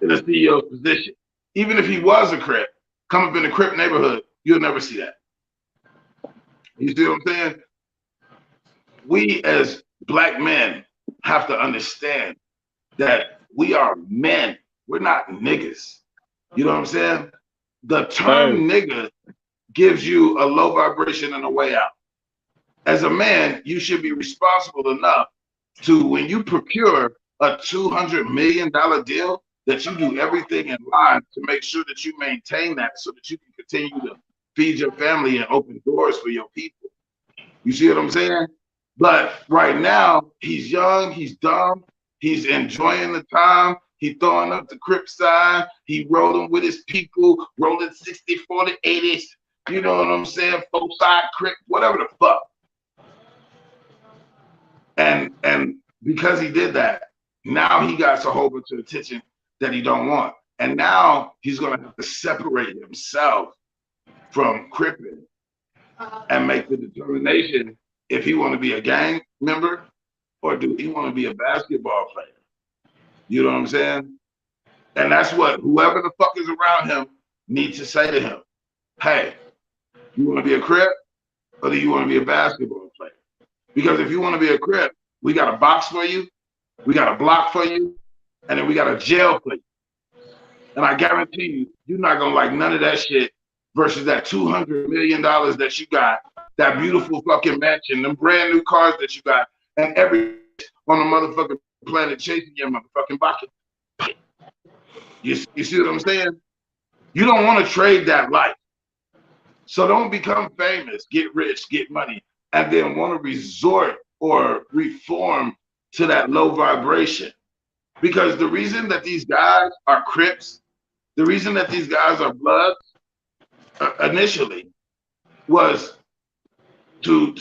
in a CEO's position. Even if he was a Crip, come up in a Crip neighborhood, you'll never see that. You see what I'm saying? We as black men have to understand that we are men. We're not niggas. You know what I'm saying? The term nigga gives you a low vibration and a way out. As a man, you should be responsible enough to, when you procure a $200 million deal, that you do everything in line to make sure that you maintain that so that you can continue to feed your family and open doors for your people. You see what I'm saying? But right now, he's young, he's dumb, he's enjoying the time, he throwing up the Crip sign, he rolling with his people, rolling 60, 40, 80s, you know what I'm saying? 4-side Crip, whatever the fuck. And because he did that, now he got a whole bunch of attention that he don't want. And now he's gonna have to separate himself from Crippin and make the determination if he want to be a gang member or do he want to be a basketball player. You know what I'm saying? And that's what whoever the fuck is around him needs to say to him. Hey, you want to be a Crip or do you want to be a basketball player? Because if you want to be a Crip, we got a box for you, we got a block for you, and then we got a jail for you. And I guarantee you, you're not going to like none of that shit versus that $200 million that you got, that beautiful fucking mansion, them brand new cars that you got, and every on the motherfucking planet chasing your motherfucking bucket. You see what I'm saying? You don't want to trade that life. So don't become famous, get rich, get money, and then want to resort or reform to that low vibration. Because the reason that these guys are Crips, the reason that these guys are Bloods initially was to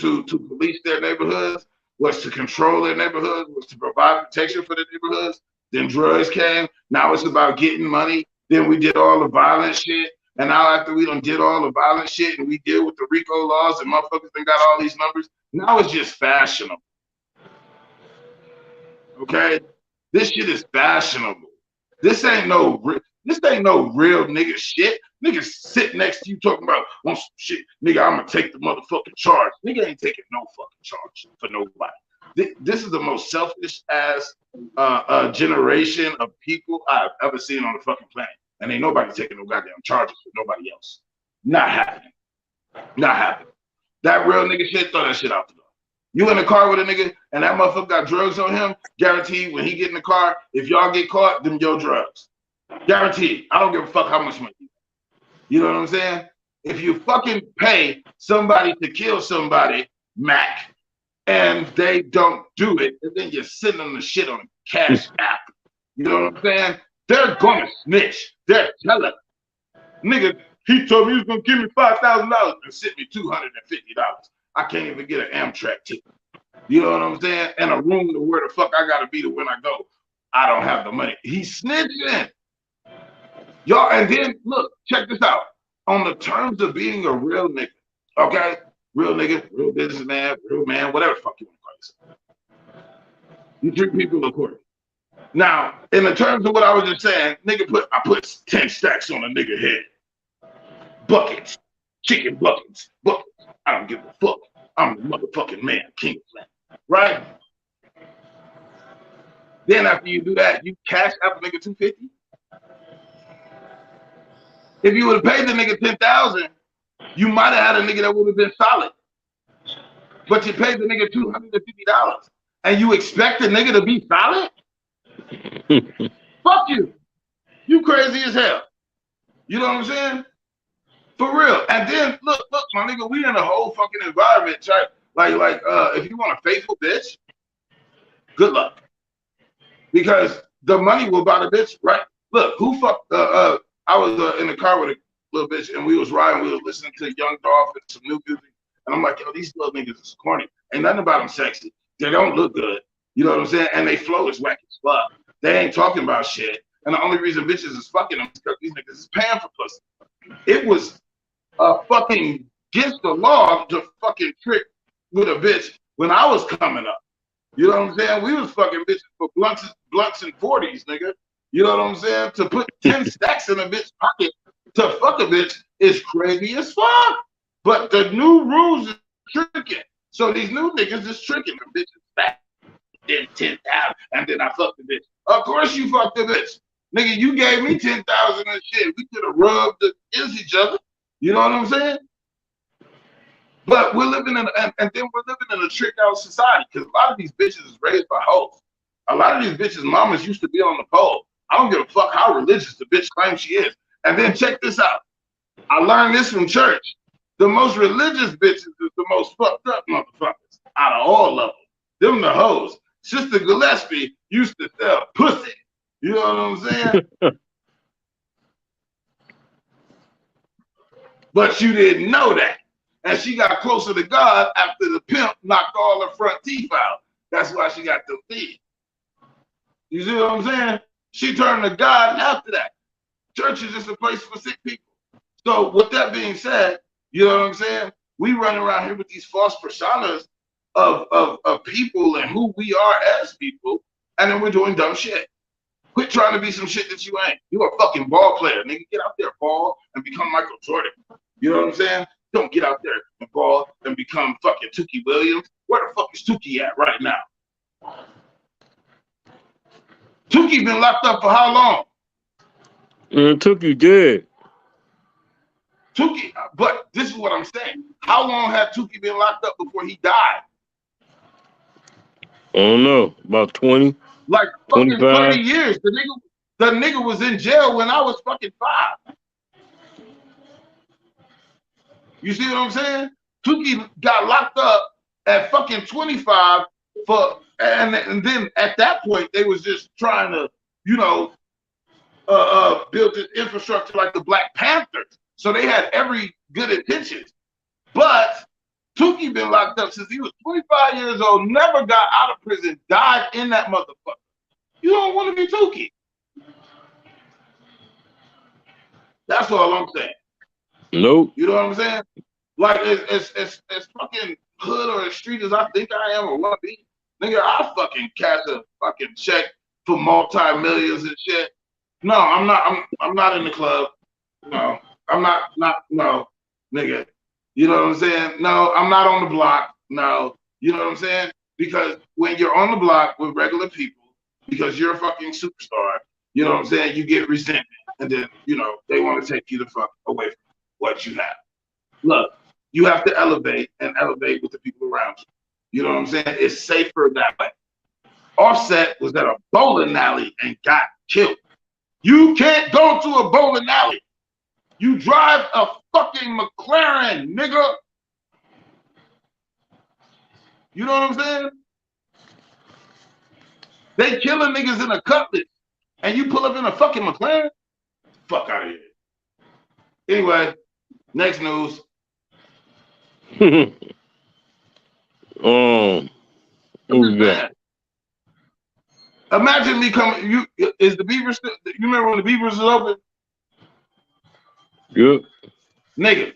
police their neighborhoods, was to control their neighborhoods, was to provide protection for their neighborhoods. Then drugs came. Now it's about getting money. Then we did all the violent shit. And now after we done did all the violent shit and we deal with the RICO laws and motherfuckers done got all these numbers, now it's just fashionable. Okay? This shit is fashionable. This ain't no real nigga shit. Niggas sit next to you talking about, oh shit, nigga, I'm gonna take the motherfucking charge. Nigga ain't taking no fucking charge for nobody. This is the most selfish ass generation of people I've ever seen on the fucking planet. And ain't nobody taking no goddamn charges for nobody else. Not happening. Not happening. That real nigga shit, throw that shit out the door. You in the car with a nigga and that motherfucker got drugs on him, guaranteed when he get in the car, if y'all get caught, them your drugs. Guaranteed. I don't give a fuck how much money you got. You know what I'm saying? If you fucking pay somebody to kill somebody, Mac, and they don't do it, and then you're sending them the shit on a cash app, You know what I'm saying? They're gonna snitch. They're telling. Nigga, he told me he was gonna give me $5,000 and sent me $250. I can't even get an Amtrak ticket. You know what I'm saying? And a room to where the fuck I gotta be to when I go. I don't have the money. He's snitching. Y'all, and then look, check this out. On the terms of being a real nigga, okay? Real nigga, real businessman, real man, whatever the fuck you want to call yourself. You treat people accordingly. Now, in the terms of what I was just saying, I put 10 stacks on a nigga head. Buckets, chicken buckets. I don't give a fuck. I'm the motherfucking man, king of land, right? Then after you do that, you cash out the nigga $250. If you would have paid the nigga $10,000, you might have had a nigga that would have been solid. But you paid the nigga $250, and you expect the nigga to be solid? Fuck you. You crazy as hell. You know what I'm saying? For real. And then look, my nigga, we in a whole fucking environment, right? Like, if you want a faithful bitch, good luck. Because the money will buy the bitch, right? Look, who fucked? I was in the car with a little bitch, and we was riding. We was listening to Young Dolph and some new music, and I'm like, yo, these little niggas is corny. Ain't nothing about them sexy. They don't look good. You know what I'm saying? And they flow is whack as fuck. They ain't talking about shit. And the only reason bitches is fucking them is because these niggas is paying for pussy. It was a fucking against the law to fucking trick with a bitch when I was coming up. You know what I'm saying? We was fucking bitches for blunts and 40s, nigga. You know what I'm saying? To put 10 stacks in a bitch's pocket to fuck a bitch is crazy as fuck. But the new rules is tricking. So these new niggas is tricking the bitches back. Then 10,000, and then I fucked the bitch. Of course you fucked the bitch. Nigga, you gave me 10,000 and shit. We could have rubbed against each other. You know what I'm saying? But we're living in, and then we're living in a tricked out society because a lot of these bitches is raised by hoes. A lot of these bitches' mamas used to be on the pole. I don't give a fuck how religious the bitch claims she is. And then check this out. I learned this from church. The most religious bitches is the most fucked up motherfuckers out of all of them. Them the hoes. Sister Gillespie used to sell pussy. You know what I'm saying? But you didn't know that. And she got closer to God after the pimp knocked all her front teeth out. That's why she got them teeth. You see what I'm saying? She turned to God after that. Church is just a place for sick people. So with that being said, you know what I'm saying? We run around here with these false personas of people and who we are as people, and then we're doing dumb shit. Quit trying to be some shit that you ain't. You a fucking ball player, nigga. Get out there, ball, and become Michael Jordan. You know what I'm saying? Don't get out there and ball and become fucking Tookie Williams. Where the fuck is Tookie at right now? Tookie been locked up for how long? Tookie dead. Tookie, but this is what I'm saying. How long had Tookie been locked up before he died? I don't know. About 20. Like fucking 25. 30 years. The nigga was in jail when I was fucking 5. You see what I'm saying? Tookie got locked up at fucking 25 for, and then at that point they was just trying to, you know, build this infrastructure like the Black Panthers. So they had every good intentions. But Tookie been locked up since he was 25 years old, never got out of prison, died in that motherfucker. You don't want to be Tookie. That's all I'm saying. Nope. You know what I'm saying? Like it's fucking hood or as street as I think I am or want to be. Nigga, I fucking cash a fucking check for multi-millions and shit. No, I'm not in the club. No, I'm not, no, nigga. You know what I'm saying? No, I'm not on the block. No, you know what I'm saying? Because when you're on the block with regular people, because you're a fucking superstar, you know what I'm saying? You get resentment. And then, you know, they want to take you the fuck away from what you have. Look, you have to elevate and elevate with the people around you. You know what I'm saying? It's safer that way. Offset was at a bowling alley and got killed. You can't go to a bowling alley. You drive a fucking McLaren, nigga. You know what I'm saying? They killing niggas in a cutlass. And you pull up in a fucking McLaren? Fuck out of here. Anyway, next news. Who's that? Imagine me coming. Is the Beavers still? You remember when the Beavers was open? Good. Nigga,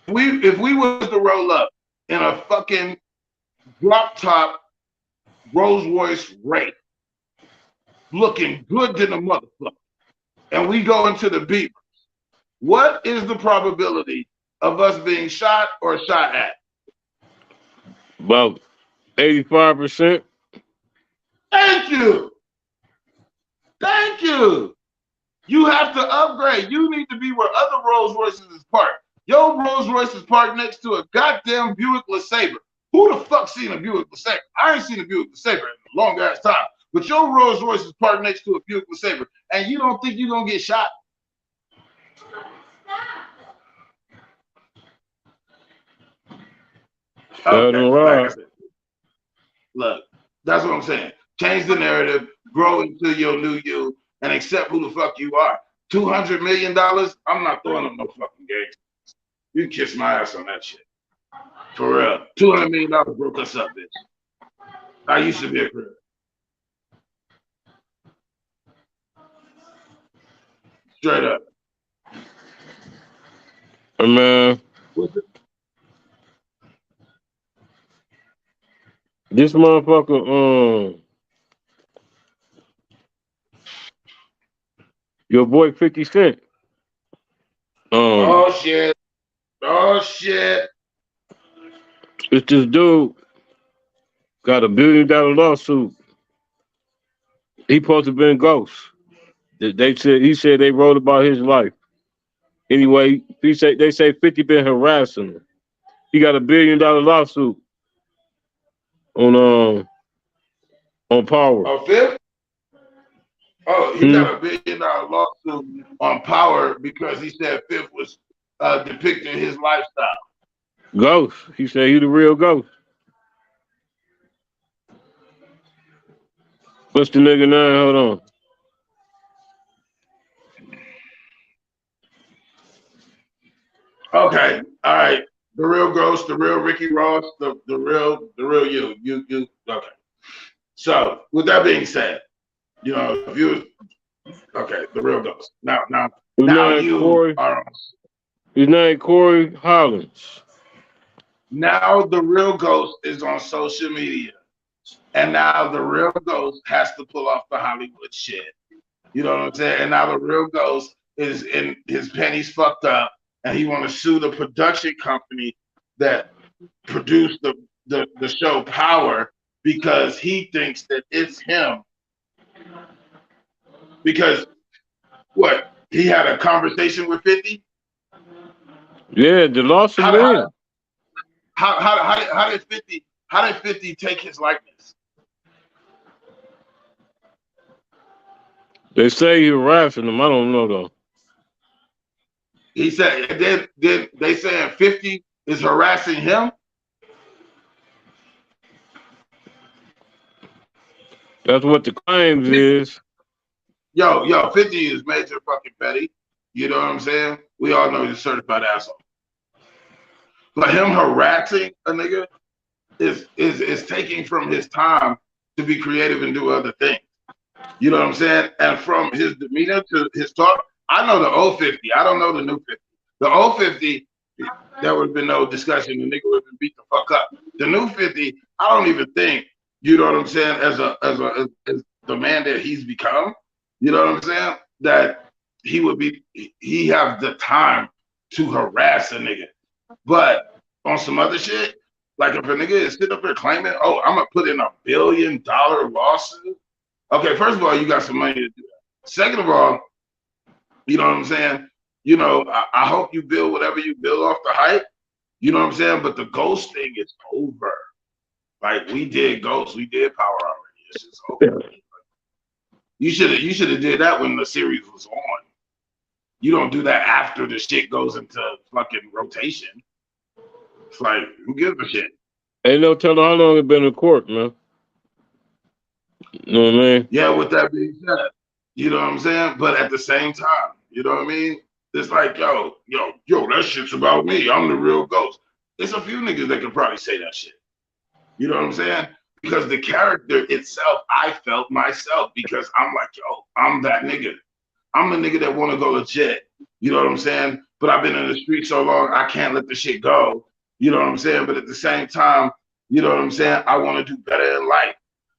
if we was to roll up in a fucking drop top Rolls Royce Wraith, looking good to the motherfucker, and we go into the Beavers, what is the probability of us being shot or shot at? About 85%. Thank you. Thank you. You have to upgrade. You need to be where other Rolls Royces is parked. Your Rolls Royce is parked next to a goddamn Buick LeSabre. Who the fuck seen a Buick LeSabre? I ain't seen a Buick LeSabre in a long ass time. But your Rolls Royce is parked next to a Buick LeSabre, and you don't think you're gonna get shot? Okay, like I said, look, that's what I'm saying. Change the narrative, grow into your new you, and accept who the fuck you are. $200 million? I'm not throwing up no fucking game. You kiss my ass on that shit. For real. $200 million broke us up, bitch. I used to be a crib. Straight up. Hey, man. This motherfucker, your boy 50 Cent. Oh shit. Oh shit. It's this dude got $1 billion lawsuit. He supposed to been ghost. He said they wrote about his life. Anyway, they say 50 been harassing him. He got $1 billion lawsuit on Power. Oh, Fifth? Oh, he got $1 billion lawsuit on Power because he said Fifth was depicting his lifestyle. Ghost. He said he the real ghost. What's the nigga name? Hold on. Okay, all right. The real ghost, the real Ricky Ross, the real you. You okay. So with that being said, you know, if you okay, the real ghost. Now you are his name Corey Hollins. Now the real ghost is on social media. And now the real ghost has to pull off the Hollywood shit. You know what I'm saying? And now the real ghost is in his pennies fucked up, and he want to sue the production company that produced the show Power because he thinks that it's him. Because what? He had a conversation with 50? Yeah, the lawsuit. How did 50 take his likeness? They say he harassing him. I don't know though. He said then they saying 50 is harassing him. That's what the claims is. Yo, 50 is major fucking petty. You know what I'm saying? We all know he's a certified asshole. But him harassing a nigga is taking from his time to be creative and do other things. You know what I'm saying? And from his demeanor to his talk, I know the old 50. I don't know the new 50. The old 50, there would have been no discussion. The nigga would have been beat the fuck up. The new 50, I don't even think, you know what I'm saying, as the man that he's become, you know what I'm saying, that he have the time to harass a nigga. But on some other shit, like if a nigga is sitting up there claiming, oh, I'm gonna put in $1 billion lawsuit. Okay, first of all, you got some money to do that. Second of all, you know what I'm saying? You know, I hope you build whatever you build off the hype. You know what I'm saying? But the Ghost thing is over. Like we did Ghost, we did Power already. It's just over. You should have did that when the series was on. You don't do that after the shit goes into fucking rotation. It's like, who gives a shit? Ain't no telling how long it been in court, man. You know what I mean? Yeah, with that being said, You know what I'm saying? But at the same time, you know what I mean? It's like, yo, that shit's about me. I'm the real ghost. There's a few niggas that could probably say that shit. You know what I'm saying? Because the character itself, I felt myself because I'm like, yo, I'm that nigga. I'm the nigga that want to go legit. You know what I'm saying? But I've been in the street so long, I can't let the shit go. You know what I'm saying? But at the same time, you know what I'm saying? I want to do better in life.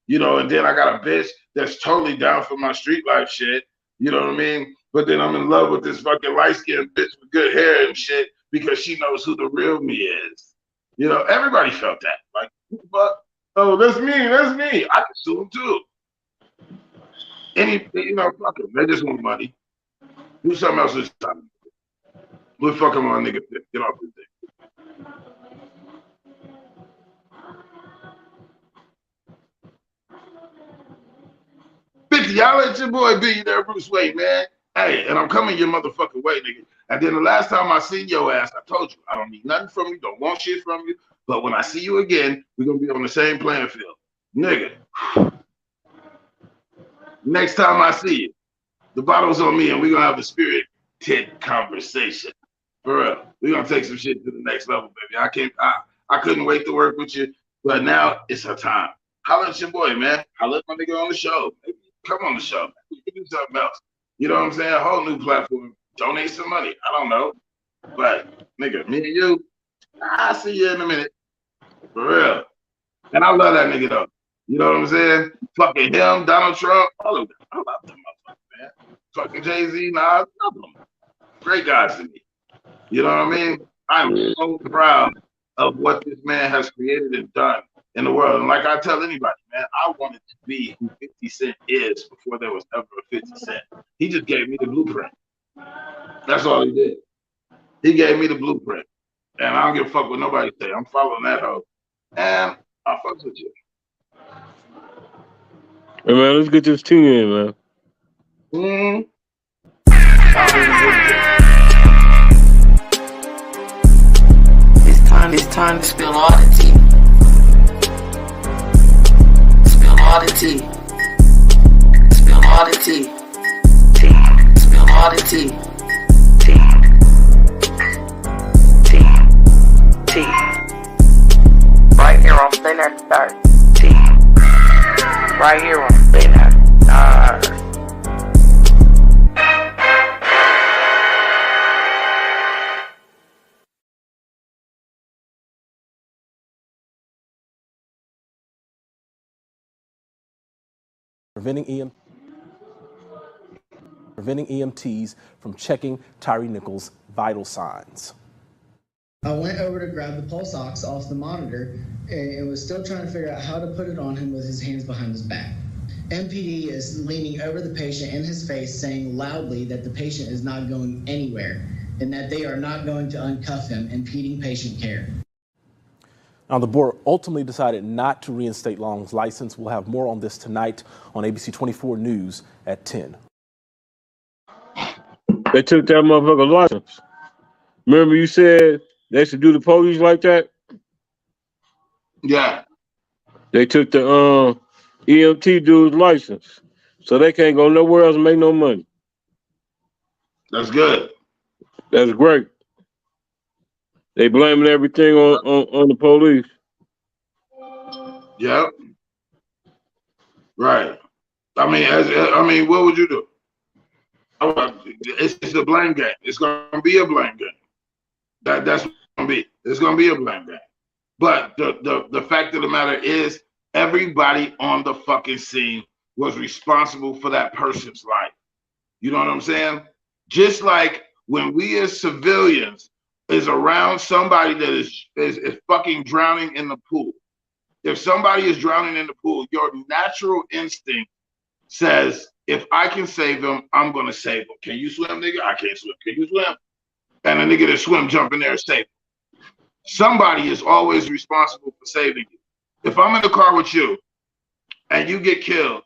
You know, and then I got a bitch that's totally down for my street life shit. You know what I mean? But then I'm in love with this fucking light-skinned bitch with good hair and shit because she knows who the real me is. You know, everybody felt that. Like, but oh, that's me. I can sue them too. Fuck them. They just want money. Do something else this time. We'll fuck them on nigga. Get off this thing. 50, y'all let your boy be there, Bruce Wayne, man. Hey, and I'm coming your motherfucking way, nigga. And then the last time I seen your ass, I told you, I don't need nothing from you, don't want shit from you. But when I see you again, we're going to be on the same playing field. Nigga. Next time I see you, the bottle's on me and we're going to have a spirited conversation. For real. We're going to take some shit to the next level, baby. I couldn't wait to work with you, but now it's her time. Holla at your boy, man. Holla at my nigga on the show. Maybe come on the show, man. We can do something else. You know what I'm saying? A whole new platform. Donate some money. I don't know. But, nigga, me and you, I'll see you in a minute. For real. And I love that nigga, though. You know what I'm saying? Fucking him, Donald Trump, all of them. I love them motherfuckers, man. Fucking Jay-Z, Nas, I love them. Great guys to me. You know what I mean? I'm so proud of what this man has created and done in the world. And like I tell anybody, man, I wanted to be who 50 Cent is before there was ever a 50 Cent. He just gave me the blueprint. That's all he did. He gave me the blueprint. And I don't give a fuck what nobody say. I'm following that hoe. And I fucks with you. Hey, man, let's get this team in, man. It's time to spill all the tea. Spill all the tea. Spill all the tea. Spill all the tea. Tea. Right here on Thin at the Start. Tea. Right here on Thin at the Start. Preventing EMTs from checking Tyree Nichols' vital signs. I went over to grab the pulse ox off the monitor and was still trying to figure out how to put it on him with his hands behind his back. MPD is leaning over the patient in his face, saying loudly that the patient is not going anywhere and that they are not going to uncuff him, impeding patient care. Now, the board ultimately decided not to reinstate Long's license. We'll have more on this tonight on ABC 24 News at 10. They took that motherfucker's license. Remember you said they should do the police like that? Yeah. They took the EMT dude's license. So they can't go nowhere else and make no money. That's good. That's great. They blaming everything on the police. Yep. Right. I mean, what would you do? It's a blame game. It's gonna be a blame game. That's what it's gonna be. It's gonna be a blame game. But the fact of the matter is, everybody on the fucking scene was responsible for that person's life. You know what I'm saying? Just like when we as civilians is around somebody that is fucking drowning in the pool. If somebody is drowning in the pool, your natural instinct says, if I can save him, I'm gonna save him. Can you swim, nigga? I can't swim. Can you swim? And a nigga that swim jump in there and save him. Somebody is always responsible for saving you. If I'm in the car with you and you get killed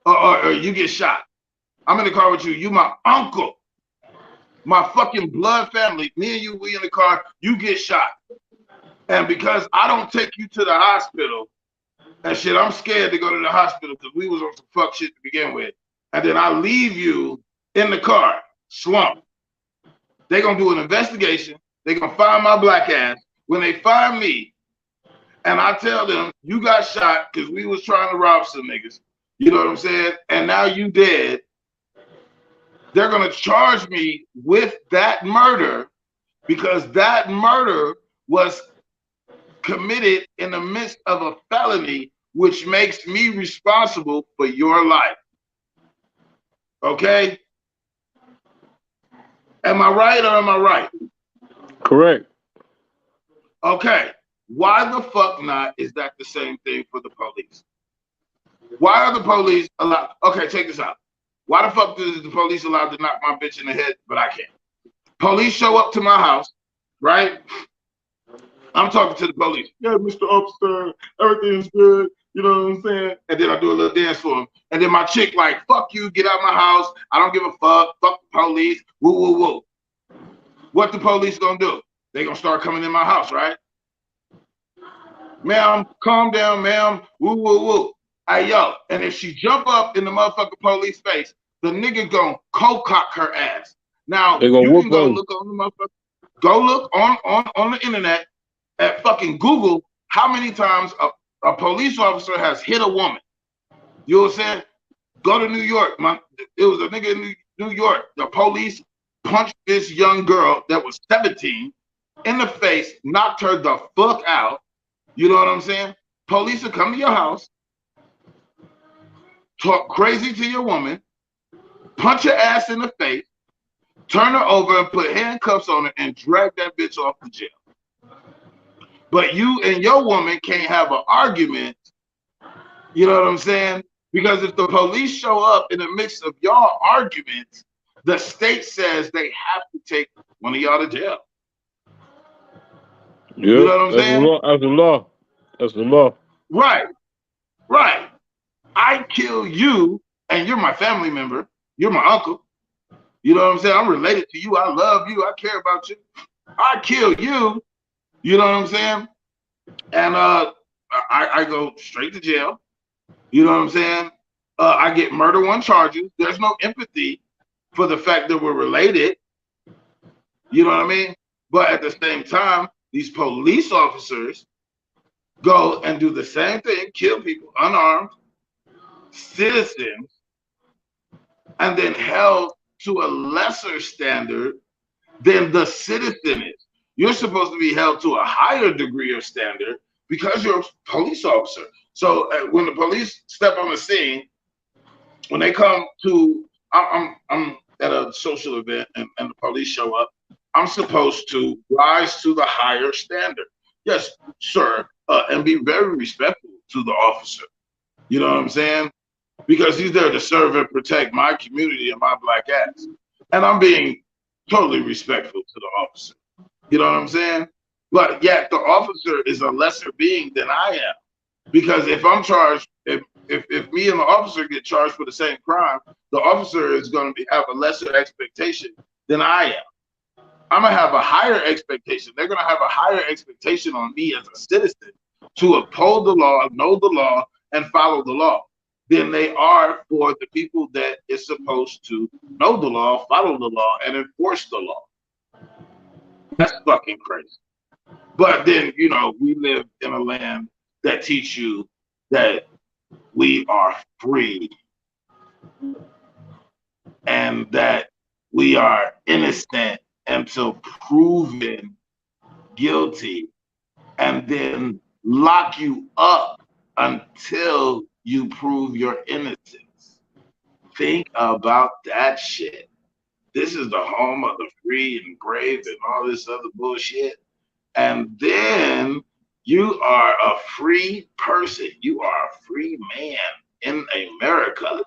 or you get shot, I'm in the car with you, you my uncle. My fucking blood family, me and you, we in the car, you get shot. And because I don't take you to the hospital, and shit, I'm scared to go to the hospital because we was on some fuck shit to begin with. and then I leave you in the car, slumped. They're going to do an investigation. They're going to find my black ass. When they find me, and I tell them, you got shot because we was trying to rob some niggas. You know what I'm saying? And now you dead. They're going to charge me with that murder because that murder was committed in the midst of a felony, which makes me responsible for your life. Okay? Am I right or am I right? Correct. Okay. Why the fuck not is that the same thing for the police? Why are the police allowed? Okay, check this out. Why the fuck is the police allowed to knock my bitch in the head, but I can't? Police show up to my house, right? I'm talking to the police. Yeah, Mr. Officer, everything's good. You know what I'm saying? And then I do a little dance for him. And then my chick like, fuck you, get out of my house. I don't give a fuck. Fuck the police. Woo, woo, woo. What the police gonna do? They gonna start coming in my house, right? Ma'am, calm down, ma'am. Woo, woo, woo. Hey, yo. And if she jump up in the motherfucking police face, the nigga gonna cock her ass. Now, you can go look on the motherfucker. Go look on the internet at fucking Google how many times a police officer has hit a woman. You know what I'm saying? Go to New York. It was a nigga in New York. The police punched this young girl that was 17 in the face, knocked her the fuck out. You know what I'm saying? Police will come to your house, talk crazy to your woman, punch her ass in the face, turn her over and put handcuffs on her and drag that bitch off to jail. But you and your woman can't have an argument, you know what I'm saying? Because if the police show up in the midst of y'all arguments, the state says they have to take one of y'all to jail. Yeah, you know what I'm saying? That's the law. That's the law. Right, right. I kill you, and you're my family member. You're my uncle. You know what I'm saying? I'm related to you. I love you. I care about you. I kill you. You know what I'm saying? And I go straight to jail. You know what I'm saying? I get murder one charges. There's no empathy for the fact that we're related. You know what I mean? But at the same time, these police officers go and do the same thing, kill people, unarmed, citizens, and then held to a lesser standard than the citizen is. You're supposed to be held to a higher degree of standard because you're a police officer. So when the police step on the scene, when they come to, I'm at a social event and the police show up, I'm supposed to rise to the higher standard. Yes, sir, and be very respectful to the officer. You know what I'm saying? Because he's there to serve and protect my community and my black ass. And I'm being totally respectful to the officer. You know what I'm saying? But yet the officer is a lesser being than I am. Because if I'm charged, if me and the officer get charged for the same crime, the officer is going to have a lesser expectation than I am. I'm going to have a higher expectation. They're going to have a higher expectation on me as a citizen to uphold the law, know the law, and follow the law than they are for the people that is supposed to know the law, follow the law, and enforce the law. That's fucking crazy. But then, you know, we live in a land that teach you that we are free and that we are innocent until proven guilty, and then lock you up until you prove your innocence. Think about that shit. This is the home of the free and brave and all this other bullshit. And then you are a free person. You are a free man in America.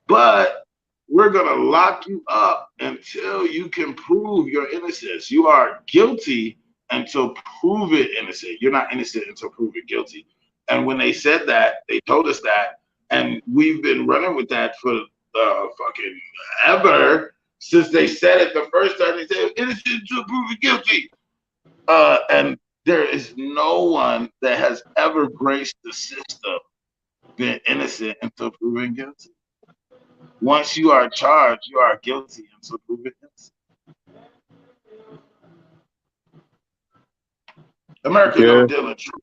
But we're going to lock you up until you can prove your innocence. You are guilty until proven innocent. You're not innocent until proven guilty. And when they said that, they told us that. And we've been running with that for fucking ever since they said it the first time. They said innocent until proven guilty. And there is no one that has ever graced the system been innocent until proven guilty. Once you are charged, you are guilty until proven innocent. America Yeah. don't deal in truth.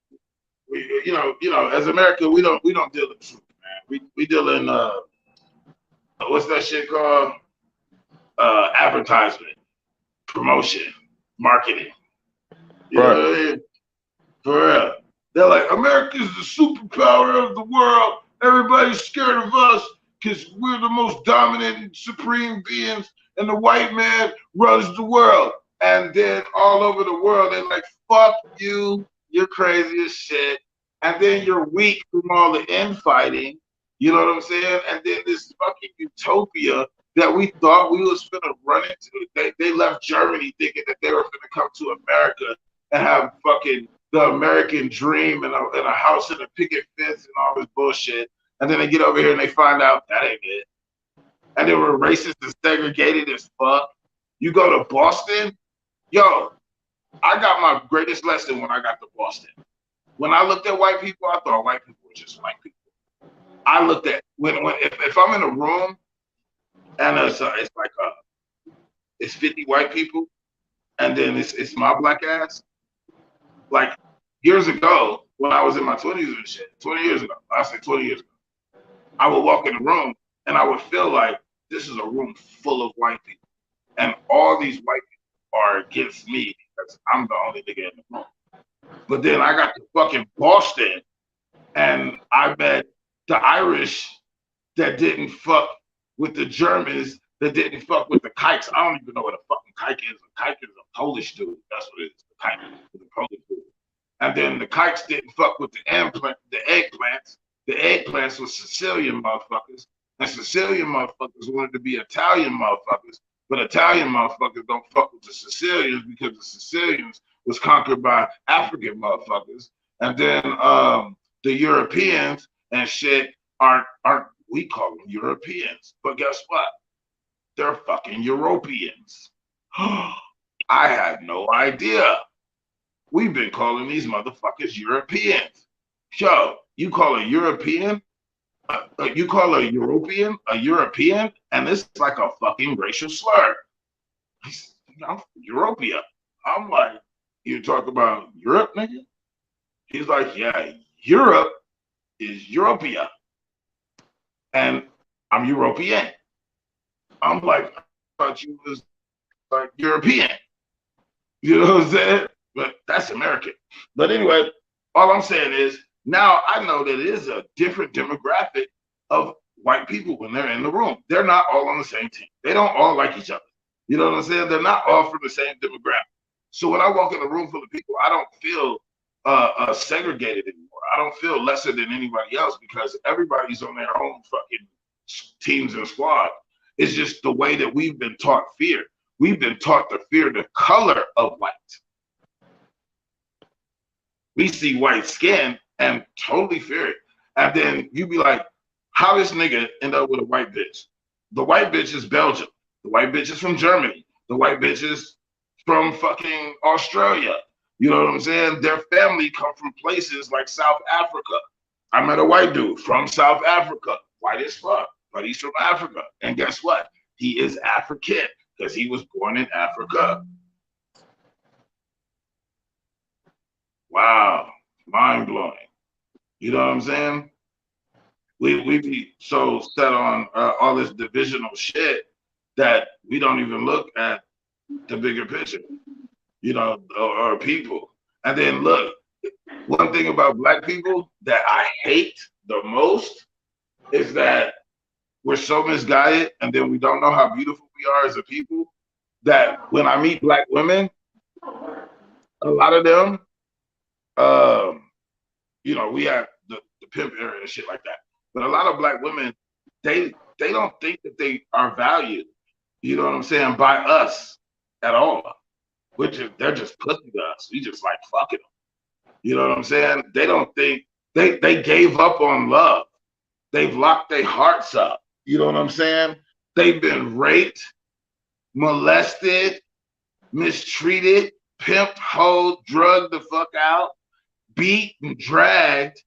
As America, we don't deal in truth, man. We deal in what's that shit called? Advertisement, promotion, marketing. You know Right. what I mean? For real. They're like, America's the superpower of the world. Everybody's scared of us because we're the most dominant and supreme beings, and the white man runs the world. And then all over the world, they're like, fuck you, you're crazy as shit. And then you're weak from all the infighting. You know what I'm saying? And then this fucking utopia that we thought we was gonna run into. They left Germany thinking that they were gonna come to America and have fucking the American dream and a house and a picket fence and all this bullshit. And then they get over here and they find out that ain't it. And they were racist and segregated as fuck. You go to Boston, yo, I got my greatest lesson when I got to Boston. When I looked at white people, I thought white people were just white people. I looked at if I'm in a room and it's 50 white people, and then it's my black ass. Like years ago, when I was in my 20s and shit, 20 years ago, I say 20 years ago, I would walk in the room and I would feel like this is a room full of white people, and all these white people are against me because I'm the only nigga in the room. But then I got to fucking Boston, and I met the Irish that didn't fuck with the Germans, that didn't fuck with the kikes. I don't even know what a fucking kike is. A kike is a Polish dude. That's what it is. The kike is a Polish dude. And then the kikes didn't fuck with the eggplants. The eggplants were Sicilian motherfuckers. And Sicilian motherfuckers wanted to be Italian motherfuckers. But Italian motherfuckers don't fuck with the Sicilians because the Sicilians was conquered by African motherfuckers. And then the Europeans and shit aren't we call them Europeans. But guess what? They're fucking Europeans. I had no idea. We've been calling these motherfuckers Europeans. Yo, you call a European, you call a European, and it's like a fucking racial slur. I'm Europea. I'm like, you talk about Europe, nigga? He's like, yeah, Europe is Europea. And I'm European. I'm like, I thought you was like European. You know what I'm saying? But that's American. But anyway, all I'm saying is now I know that it is a different demographic of white people when they're in the room. They're not all on the same team. They don't all like each other. You know what I'm saying? They're not all from the same demographic. So when I walk in a room full of people, I don't feel segregated anymore. I don't feel lesser than anybody else because everybody's on their own fucking teams and squad. It's just the way that we've been taught fear. We've been taught to fear the color of white. We see white skin and totally fear it. And then you be like, how this nigga end up with a white bitch? The white bitch is Belgium. The white bitch is from Germany. The white bitch is from fucking Australia. You know what I'm saying? Their family come from places like South Africa. I met a white dude from South Africa, white as fuck, but he's from Africa. And guess what? He is African because he was born in Africa. Wow, mind blowing. You know what I'm saying? We be so set on all this divisional shit that we don't even look at the bigger picture, you know, or people. And then look, one thing about black people that I hate the most is that we're so misguided and then we don't know how beautiful we are as a people that when I meet black women, a lot of them, you know, we have the pimp era and shit like that. But a lot of black women, they don't think that they are valued, you know what I'm saying, by us at all. They're just pussy to us. We just like fucking them. You know what I'm saying? They don't think they gave up on love. They've locked their hearts up. You know what I'm saying? They've been raped, molested, mistreated, pimped, hoed, drugged the fuck out, beat and dragged,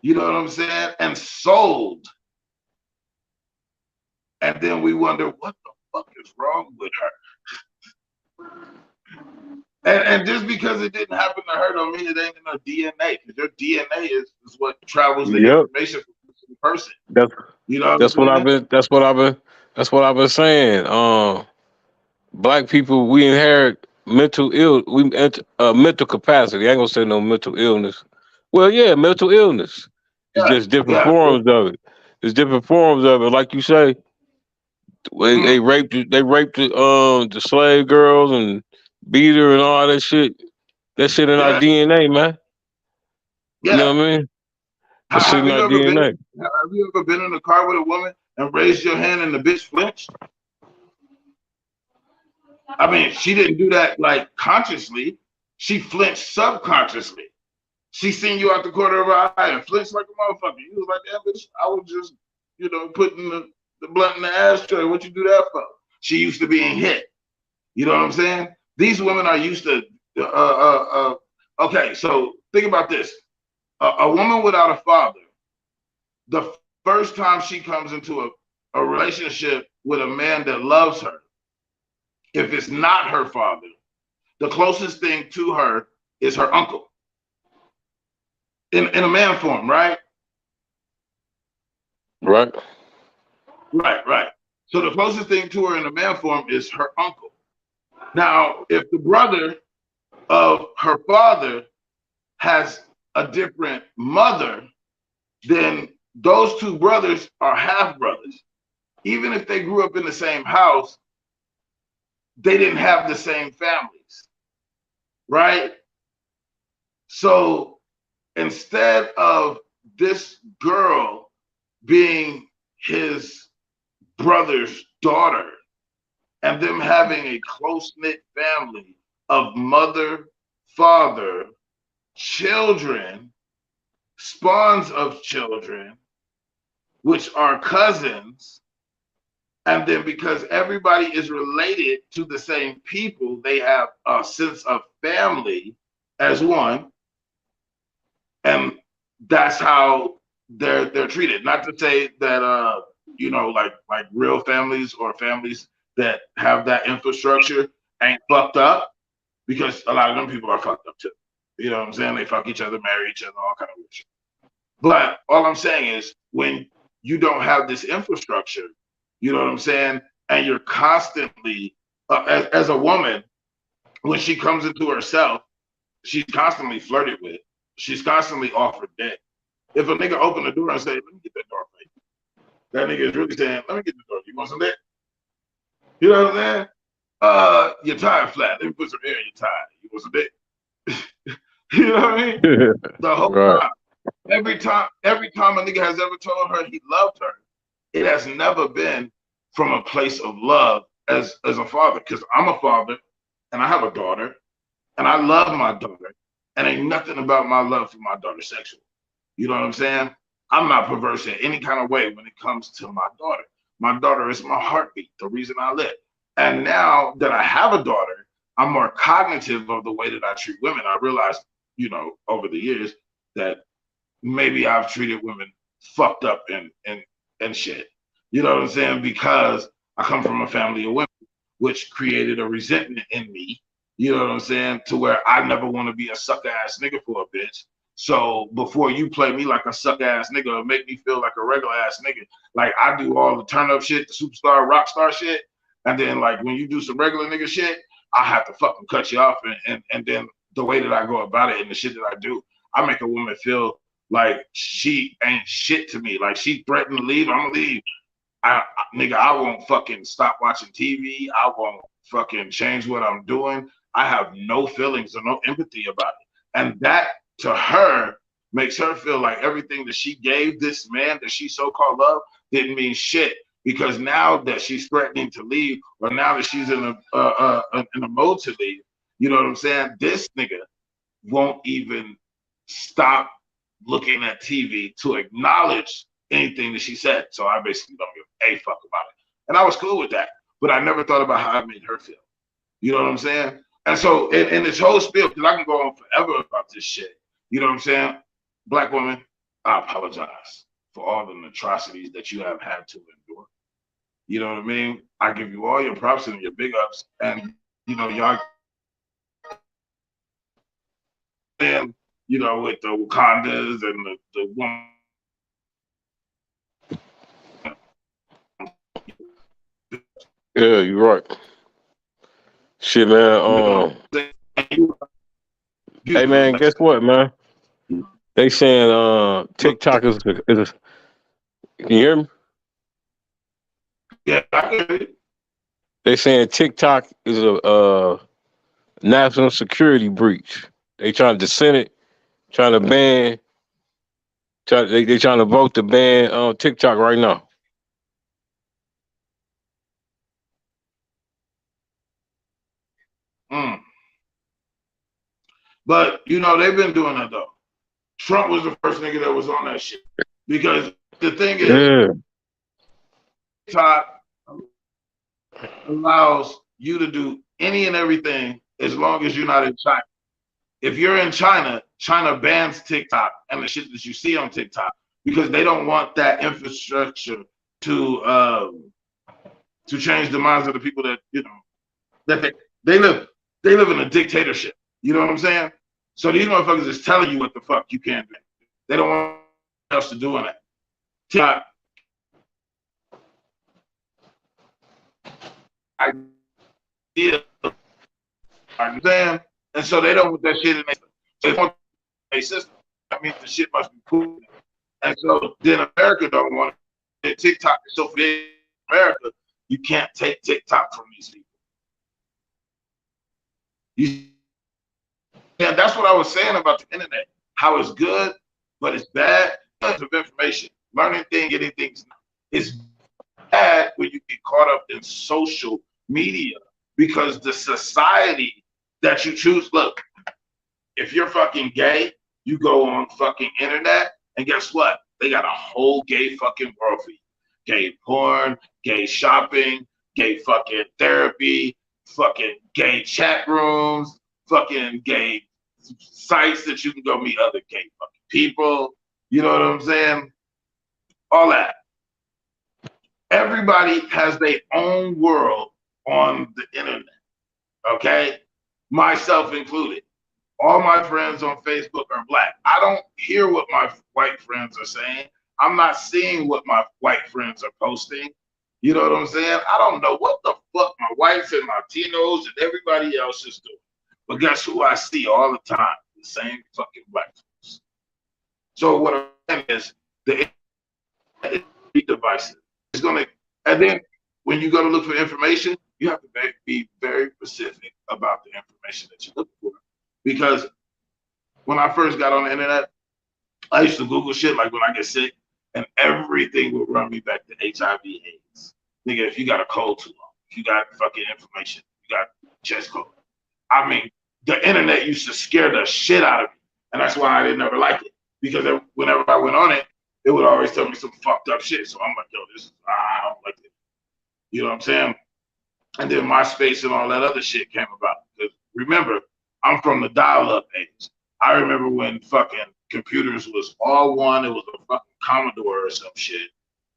you know what I'm saying? And sold. and then we wonder what the fuck is wrong with her. And just because it didn't happen to her don't mean it ain't in her DNA. Because your DNA is what travels the information from person to person. That's what I've been saying. Black people, we inherit mental mental capacity. I ain't gonna say no mental illness. Well, yeah, mental illness. It's just different forms of it. It's different forms of it. Like you say, they raped the slave girls and beat her and all that shit. That shit in our DNA, man. You know what I mean? That shit Have in our you DNA. ever been in a car with a woman and raised your hand and the bitch flinched? I mean, she didn't do that like consciously. She flinched subconsciously. She seen you out the corner of her eye and flinched like a motherfucker. You was like, damn, bitch, I was just, putting the blunt in the ashtray. What you do that for? She used to being hit. You know what I'm saying? These women are used to, okay, so think about this. A woman without a father, the first time she comes into a relationship with a man that loves her, if it's not her father, the closest thing to her is her uncle. In a man form, right? Right. Right. So the closest thing to her in a man form is her uncle. Now, if the brother of her father has a different mother, then those two brothers are half brothers. Even if they grew up in the same house, they didn't have the same families, right? So instead of this girl being his brother's daughter and them having a close-knit family of mother, father, children, spawns of children, which are cousins, and then because everybody is related to the same people, they have a sense of family as one, and that's how they're treated. Not to say that like real families or families that have that infrastructure ain't fucked up, because a lot of them people are fucked up too. You know what I'm saying? They fuck each other, marry each other, all kind of weird shit. But all I'm saying is, when you don't have this infrastructure, you know what I'm saying, and you're constantly, as a woman, when she comes into herself, she's constantly flirted with. She's constantly offered dick. If a nigga open the door and say, let me get that door for you, that nigga is really saying, let me get the door. You want some dick? You know what I'm saying? Your tire flat. Let me put some air in your tire. You want some dick? You know what I mean? The whole time. Every time a nigga has ever told her he loved her, it has never been from a place of love as a father. Because I'm a father and I have a daughter and I love my daughter, and ain't nothing about my love for my daughter sexual. You know what I'm saying? I'm not perverse in any kind of way when it comes to my daughter. My daughter is my heartbeat, the reason I live. And now that I have a daughter, I'm more cognitive of the way that I treat women. I realized, over the years, that maybe I've treated women fucked up and shit. You know what I'm saying? Because I come from a family of women, which created a resentment in me. You know what I'm saying? To where I never want to be a suck ass nigga for a bitch. So before you play me like a suck ass nigga or make me feel like a regular ass nigga, like I do all the turn up shit, the superstar, rock star shit. And then like when you do some regular nigga shit, I have to fucking cut you off. And then the way that I go about it and the shit that I do, I make a woman feel like she ain't shit to me. Like she threatened to leave, I'm gonna leave. Nigga, I won't fucking stop watching TV. I won't fucking change what I'm doing. I have no feelings or no empathy about it. And that to her makes her feel like everything that she gave this man that she so-called loved didn't mean shit. Because now that she's threatening to leave, or now that she's in a mode to leave, you know what I'm saying? This nigga won't even stop looking at TV to acknowledge anything that she said. So I basically don't give a fuck about it. And I was cool with that. But I never thought about how it made her feel. You know what I'm saying? And so in this whole spiel, because I can go on forever about this shit, you know what I'm saying? Black woman, I apologize for all the atrocities that you have had to endure. You know what I mean? I give you all your props and your big ups, and you know y'all. And you know with the Wakandas and the woman. Yeah, you're right. Shit, man. Hey, man, guess what, man? They saying TikTok is can you hear me? Yeah, I can hear you. They saying TikTok is a national security breach. They trying to Senate trying to ban. They trying to vote to ban TikTok right now. Mm. But you know they've been doing that though. Trump was the first nigga that was on that shit because the thing is, TikTok allows you to do any and everything as long as you're not in China. If you're in China, China bans TikTok and the shit that you see on TikTok because they don't want that infrastructure to change the minds of the people that you know that they live in a dictatorship. You know what I'm saying? So these motherfuckers is telling you what the fuck you can't do. They don't want else to do on it. TikTok, idea, understand? And so they don't want that shit in their system. That means the shit must be proven. And so then America don't want it. TikTok is so big in America, you can't take TikTok from these people. Yeah, that's what I was saying about the internet. How it's good, but it's bad. Tons of information, learning things, getting things. It's bad when you get caught up in social media because the society that you choose. Look, if you're fucking gay, you go on fucking internet, and guess what? They got a whole gay fucking world for you. Gay porn, gay shopping, gay fucking therapy, fucking gay chat rooms, fucking gay sites that you can go meet other gay fucking people. You know what I'm saying? All that. Everybody has their own world on the internet. Okay? Myself included. All my friends on Facebook are black. I don't hear what my white friends are saying. I'm not seeing what my white friends are posting. You know what I'm saying? I don't know what the fuck my whites and Latinos and everybody else is doing. But guess who I see all the time? The same fucking black folks. So what I'm saying is the devices. It's gonna, and then when you go to look for information, you have to be very specific about the information that you're looking for. Because when I first got on the internet, I used to Google shit like when I get sick, and everything would run me back to HIV/AIDS. Nigga, if you got a cold too long, if you got fucking inflammation, you got chest cold. I mean, the internet used to scare the shit out of me, and that's why I didn't ever like it. Because whenever I went on it, it would always tell me some fucked up shit. So I'm like, yo, I don't like it. You know what I'm saying? And then MySpace and all that other shit came about. Because remember, I'm from the dial-up age. I remember when fucking computers was all one. It was a fucking Commodore or some shit.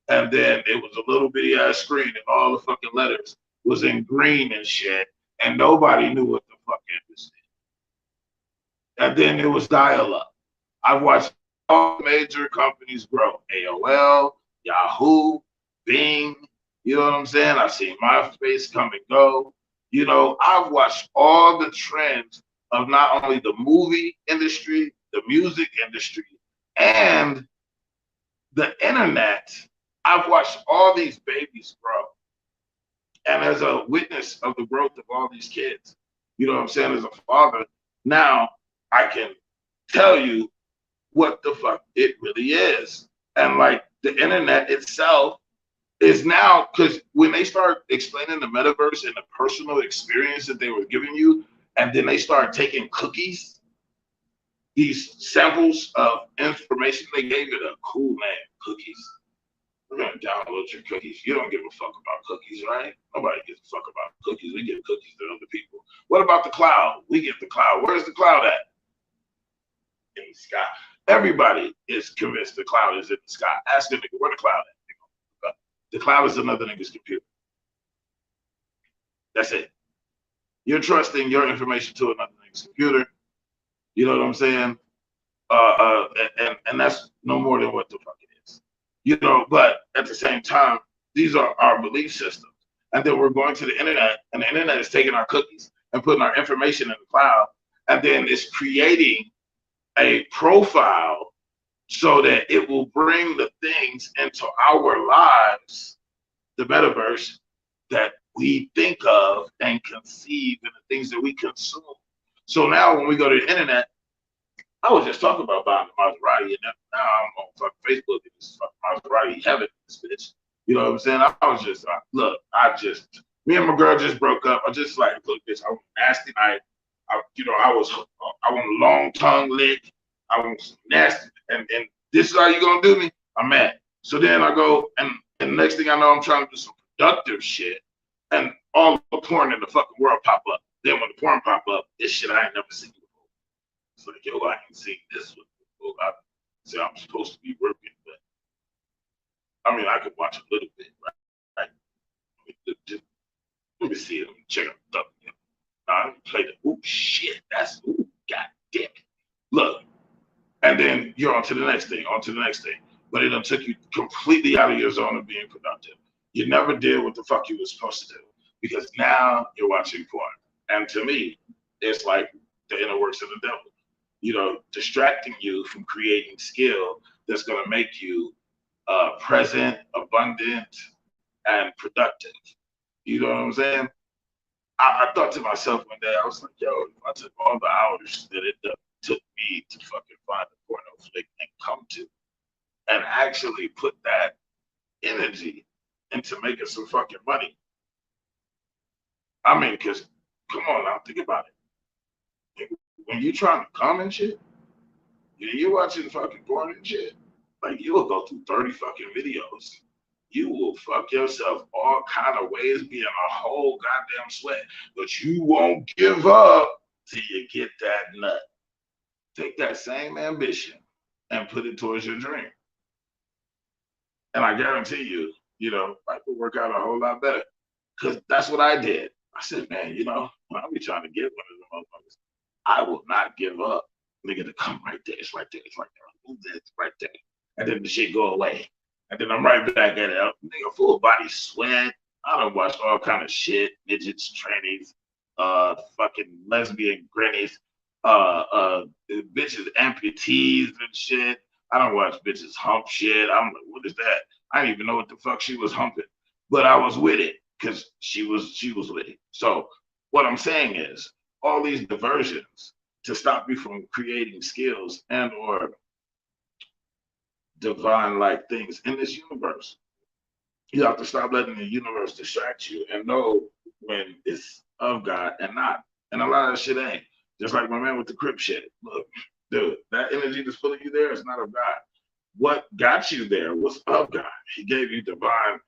And then it was a little bitty ass screen and all the fucking letters was in green and shit. And nobody knew what the fuck it was. And then it was dial-up. I've watched all major companies grow. AOL, Yahoo, Bing. You know what I'm saying? I've seen MySpace come and go. You know, I've watched all the trends of not only the movie industry, the music industry, and the internet. I've watched all these babies grow. And as a witness of the growth of all these kids, you know what I'm saying, as a father, now I can tell you what the fuck it really is. And like the internet itself is now, because when they start explaining the metaverse and the personal experience that they were giving you, and then they start taking cookies, these samples of information they gave you, a cool man, cookies. We're gonna download your cookies. You don't give a fuck about cookies, right? Nobody gives a fuck about cookies. We give cookies to other people. What about the cloud? We get the cloud. Where's the cloud at? In the sky. Everybody is convinced the cloud is in the sky. Ask them, where the cloud at? The cloud is another nigga's computer. That's it. You're trusting your information to another nigga's computer. You know what I'm saying? And that's no more than what the fuck it is. You know, but at the same time, these are our belief systems. And then we're going to the internet, and the internet is taking our cookies and putting our information in the cloud, and then it's creating a profile so that it will bring the things into our lives, the metaverse, that we think of and conceive, and the things that we consume. So now when we go to the internet, I was just talking about buying the Maserati, and now I'm on fucking Facebook, and it's fucking Maserati heaven, this bitch. You know what I'm saying? I was just, look, me and my girl just broke up. I just like, look, bitch, I was nasty night. I want a long tongue lick. I want nasty, and this is how you gonna do me? I'm mad. So then I go, and the next thing I know, I'm trying to do some productive shit, and all the porn in the fucking world pop up. Then when the porn pop up, this shit I ain't never seen before. It's like, yo, I ain't seen this one before. I say I'm supposed to be working, but I mean, I could watch a little bit, right? Let me see it. Let me check out the thumbnail. I play the, ooh, shit, that's, ooh, god damn it. Look, and then you're on to the next thing, But it done took you completely out of your zone of being productive. You never did what the fuck you were supposed to do, because now you're watching porn. And to me, it's like the inner works of the devil. You know, distracting you from creating skill that's going to make you present, abundant, and productive. You know what I'm saying? I thought to myself one day, I was like, yo, if I took all the hours that it took me to fucking find a porno flick and come to, and actually put that energy into making some fucking money. I mean, because, come on now, think about it. When you're trying to come and shit, you're watching fucking porn and shit, like you will go through 30 fucking videos. You will fuck yourself all kind of ways, be in a whole goddamn sweat, but you won't give up till you get that nut. Take that same ambition and put it towards your dream. And I guarantee you, you know, life will work out a whole lot better. Because that's what I did. I said, man, you know, when I be trying to get one of the motherfuckers, I will not give up. Nigga, to come right there. It's right there. It's right there. Move that. It's right there. And then the shit go away. And then I'm right back at it. Nigga, full body sweat. I done watched all kind of shit. Midgets, trannies, fucking lesbian grannies, bitches amputees and shit. I don't watch bitches hump shit. I'm like, what is that? I didn't even know what the fuck she was humping. But I was with it because she was with it. So what I'm saying is all these diversions to stop you from creating skills and or divine-like things in this universe. You have to stop letting the universe distract you and know when it's of God and not. And a lot of shit ain't. Just like my man with the Crip shit. Look, dude, that energy that's pulling you there is not of God. What got you there was of God. He gave you divine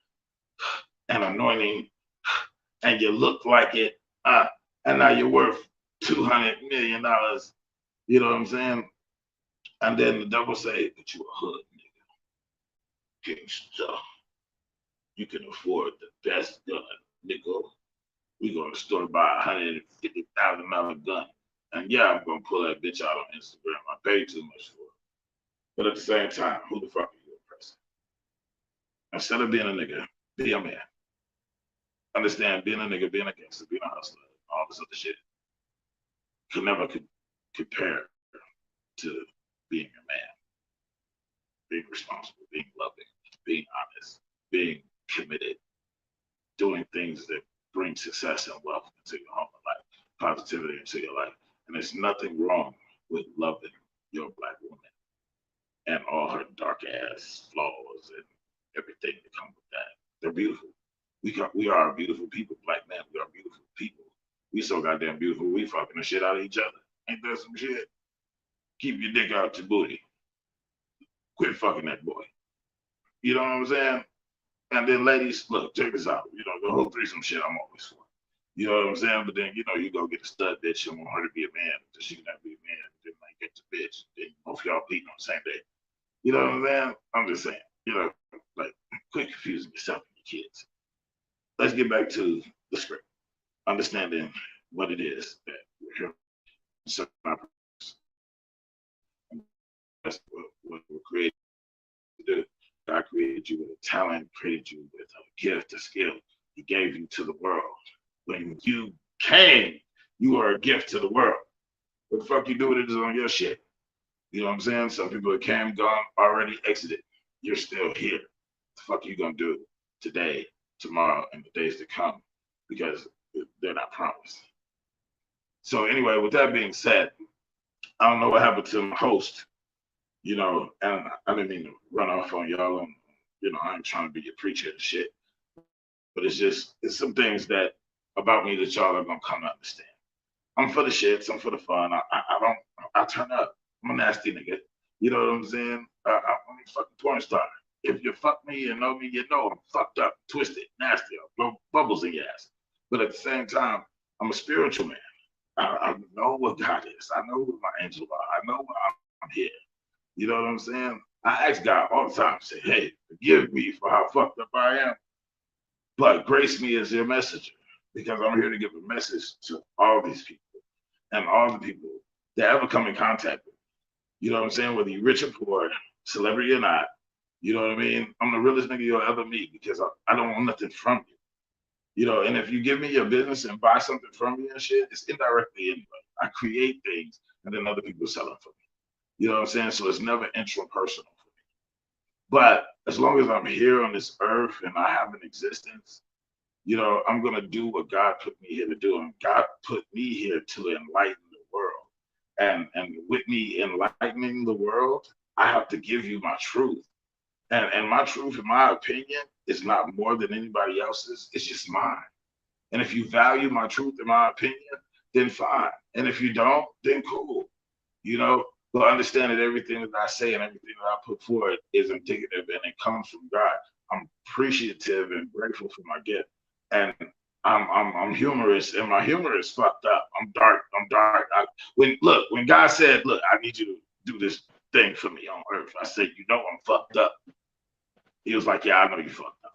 and anointing, and you look like it, and now you're worth $200 million. You know what I'm saying? And then the devil say, but you a hood nigga. Gangster. You can afford the best gun, nigga. We go to the store buy $150,000 gun. And yeah, I'm gonna pull that bitch out on Instagram. I paid too much for it. But at the same time, who the fuck are you impressing? Instead of being a nigga, be a man. Understand, being a nigga, being a gangster, being a hustler, all this other shit could never compare to being a man. Being responsible, being loving, being honest, being committed, doing things that bring success and wealth into your home life, positivity into your life. And there's nothing wrong with loving your black woman and all her dark ass flaws and everything that comes with that. They're beautiful. We are beautiful people, black men. We are beautiful people. We so goddamn beautiful. We fucking the shit out of each other. Ain't that some shit? Keep your dick out your booty. Quit fucking that boy. You know what I'm saying? And then ladies, look, check this out. You know, the whole threesome shit I'm always for. You know what I'm saying? But then, you know, you go get a stud bitch and want her to be a man. Because she can not be a man. Then like get the bitch. Then both y'all beating on the same day. You know what I'm saying? I'm just saying, you know, like, quit confusing yourself and kids. Let's get back to the script, understanding what it is that we're here to serve our purpose. That's what we're created to do. God created you with a talent, created you with a gift, a skill. He gave you to the world. When you came, you are a gift to the world. What the fuck you do with it is on your shit. You know what I'm saying? Some people that came, gone, already exited. You're still here. What the fuck are you gonna do today, tomorrow, and the days to come? Because they're not promised. So anyway, with that being said, I don't know what happened to my host, you know, and I didn't mean to run off on y'all, and you know, I ain't trying to be a preacher and shit, but it's some things that about me that y'all are gonna come to understand. I'm for the shits, I'm for the fun. I turn up. I'm a nasty nigga. You know what I'm saying? I'm a fucking porn star. If you fuck me and know me, you know I'm fucked up, twisted, nasty. I'll blow bubbles in your ass. But at the same time, I'm a spiritual man. I know what God is. I know what my angels are. I know why I'm here. You know what I'm saying? I ask God all the time, say, hey, forgive me for how fucked up I am, but grace me as your messenger, because I'm here to give a message to all these people and all the people that ever come in contact with me. You know what I'm saying? Whether you're rich or poor, celebrity or not, you know what I mean? I'm the realest nigga you'll ever meet because I don't want nothing from you. You know, and if you give me your business and buy something from me and shit, it's indirectly anyway. I create things and then other people sell them for me. You know what I'm saying? So it's never intrapersonal for me. But as long as I'm here on this earth and I have an existence, you know, I'm going to do what God put me here to do. And God put me here to enlighten the world. And with me enlightening the world, I have to give you my truth. And my truth, in my opinion, is not more than anybody else's. It's just mine. And if you value my truth, in my opinion, then fine. And if you don't, then cool. You know, but understand that everything that I say and everything that I put forward is indicative and it comes from God. I'm appreciative and grateful for my gift. And I'm humorous, and my humor is fucked up. I'm dark. When God said, look, I need you to do this thing for me on earth, I said, you know I'm fucked up. He was like, yeah, I know you fucked up.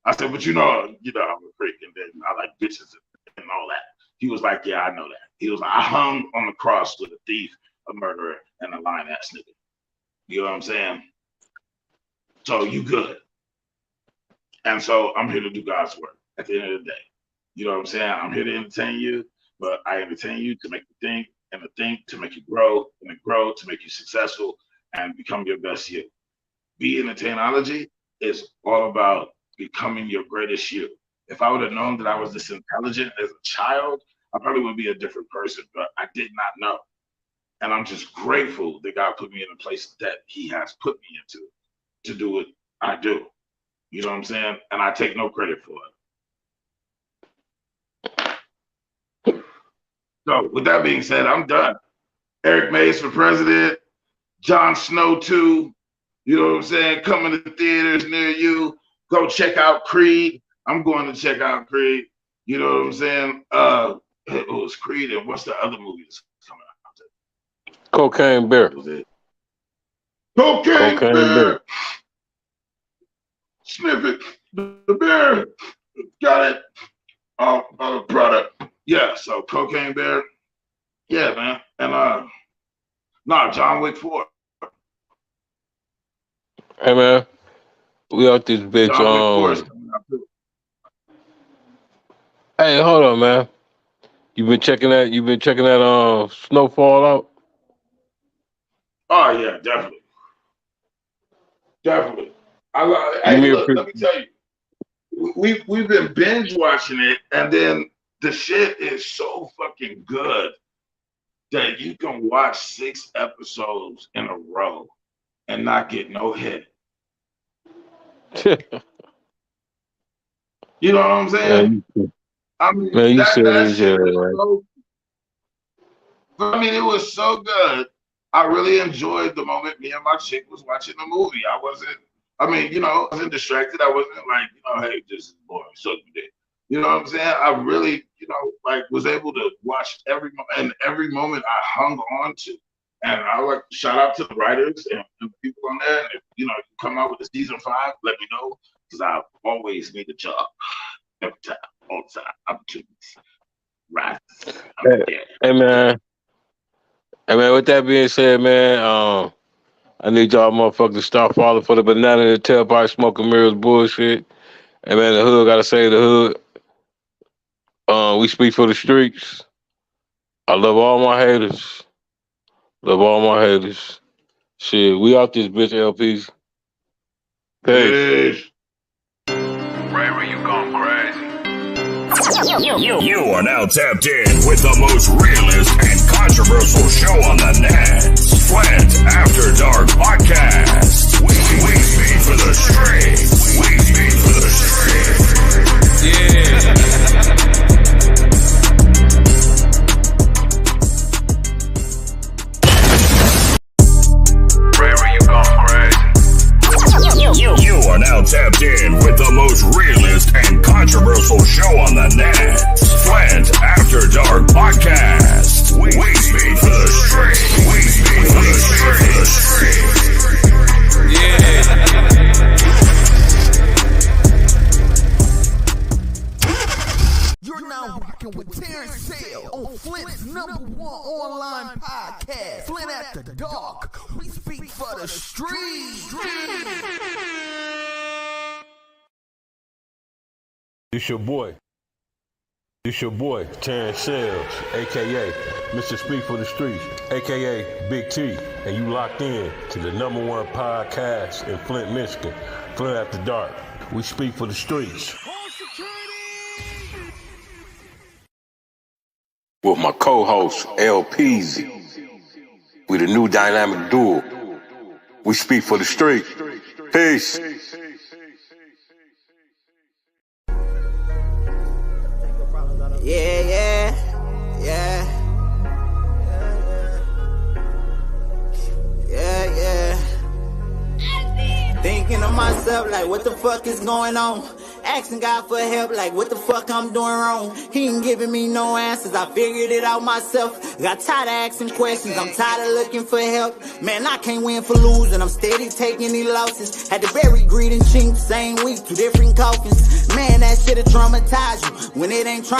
I said, but you know I'm a freak, and then I like bitches and all that. He was like, yeah, I know that. He was like, I hung on the cross with a thief, a murderer, and a lying ass nigga. You know what I'm saying? So you good. And so I'm here to do God's work at the end of the day. You know what I'm saying? I'm here to entertain you, but I entertain you to make you think, and the think to make you grow, and the grow to make you successful and become your best you. Be Entertainology is all about becoming your greatest you. If I would have known that I was this intelligent as a child, I probably would be a different person, but I did not know. And I'm just grateful that God put me in a place that He has put me into to do what I do. You know what I'm saying? And I take no credit for it. So with that being said, I'm done. Eric Mays for president. Jon Snow 2. You know what I'm saying? Coming to theaters near you. Go check out Creed. I'm going to check out Creed. You know what I'm saying? It was Creed, and what's the other movie that's coming out? Cocaine Bear. That was it. Cocaine Bear. Sniff it. The bear. Got it. Product. Yeah, so Cocaine Bear. Yeah, man. And John Wick 4. Hey man, we out this bitch. John Wick 4 is coming out too. Hey, hold on, man. You been checking that Snowfall out? Oh yeah, definitely. Hey, look, let me tell you, we've been binge watching it, and then the shit is so fucking good that you can watch 6 episodes in a row and not get no hit. You know what I'm saying? I mean, that shit was so. I mean, it was so good. I really enjoyed the moment me and my chick was watching the movie. I wasn't distracted. I wasn't like, hey, this is boring. So you did. You know what I'm saying? I really, was able to watch every moment I hung on to. And I like shout out to the writers and the people on there. And if you come out with a season 5, let me know. because I always need a job. Every time, all the time, opportunities. Right. Hey man, with that being said, man, I need y'all motherfuckers to stop falling for the banana in the tailpipe smoking mirrors bullshit. Hey man, the hood gotta say the hood. We speak for the streets. I love all my haters. Love all my haters. Shit, we out this bitch, LPs. Peace. Ray, you gone crazy. You are now tapped in with the most realist and controversial show on the net. Flint After Dark Podcast. We speak for the streets. We speak for the streets. Yeah. You are now tapped in with the most realist and controversial show on the net. Flint After Dark Podcast. We speak for the streets. We speak for the streets. Yeah. You're now rocking with Terrence Sale on Flint's #1 online podcast, Flint After Dark. We speak for the streets. This your boy, Terrence Sales, a.k.a. Mr. Speak for the Streets, a.k.a. Big T, and you locked in to the #1 podcast in Flint, Michigan, Flint After Dark. We speak for the streets. With my co-host, LPZ. We the new dynamic duo. We speak for the street. Peace. Yeah. Thinking to myself like, what the fuck is going on? Asking God for help like, what the fuck I'm doing wrong? He ain't giving me no answers, I figured it out myself. Got tired of asking questions, I'm tired of looking for help. Man, I can't win for losing, I'm steady taking these losses. Had to bury greed and chink, same week, 2 different coffins. Man, that shit'll traumatize you when it ain't trying.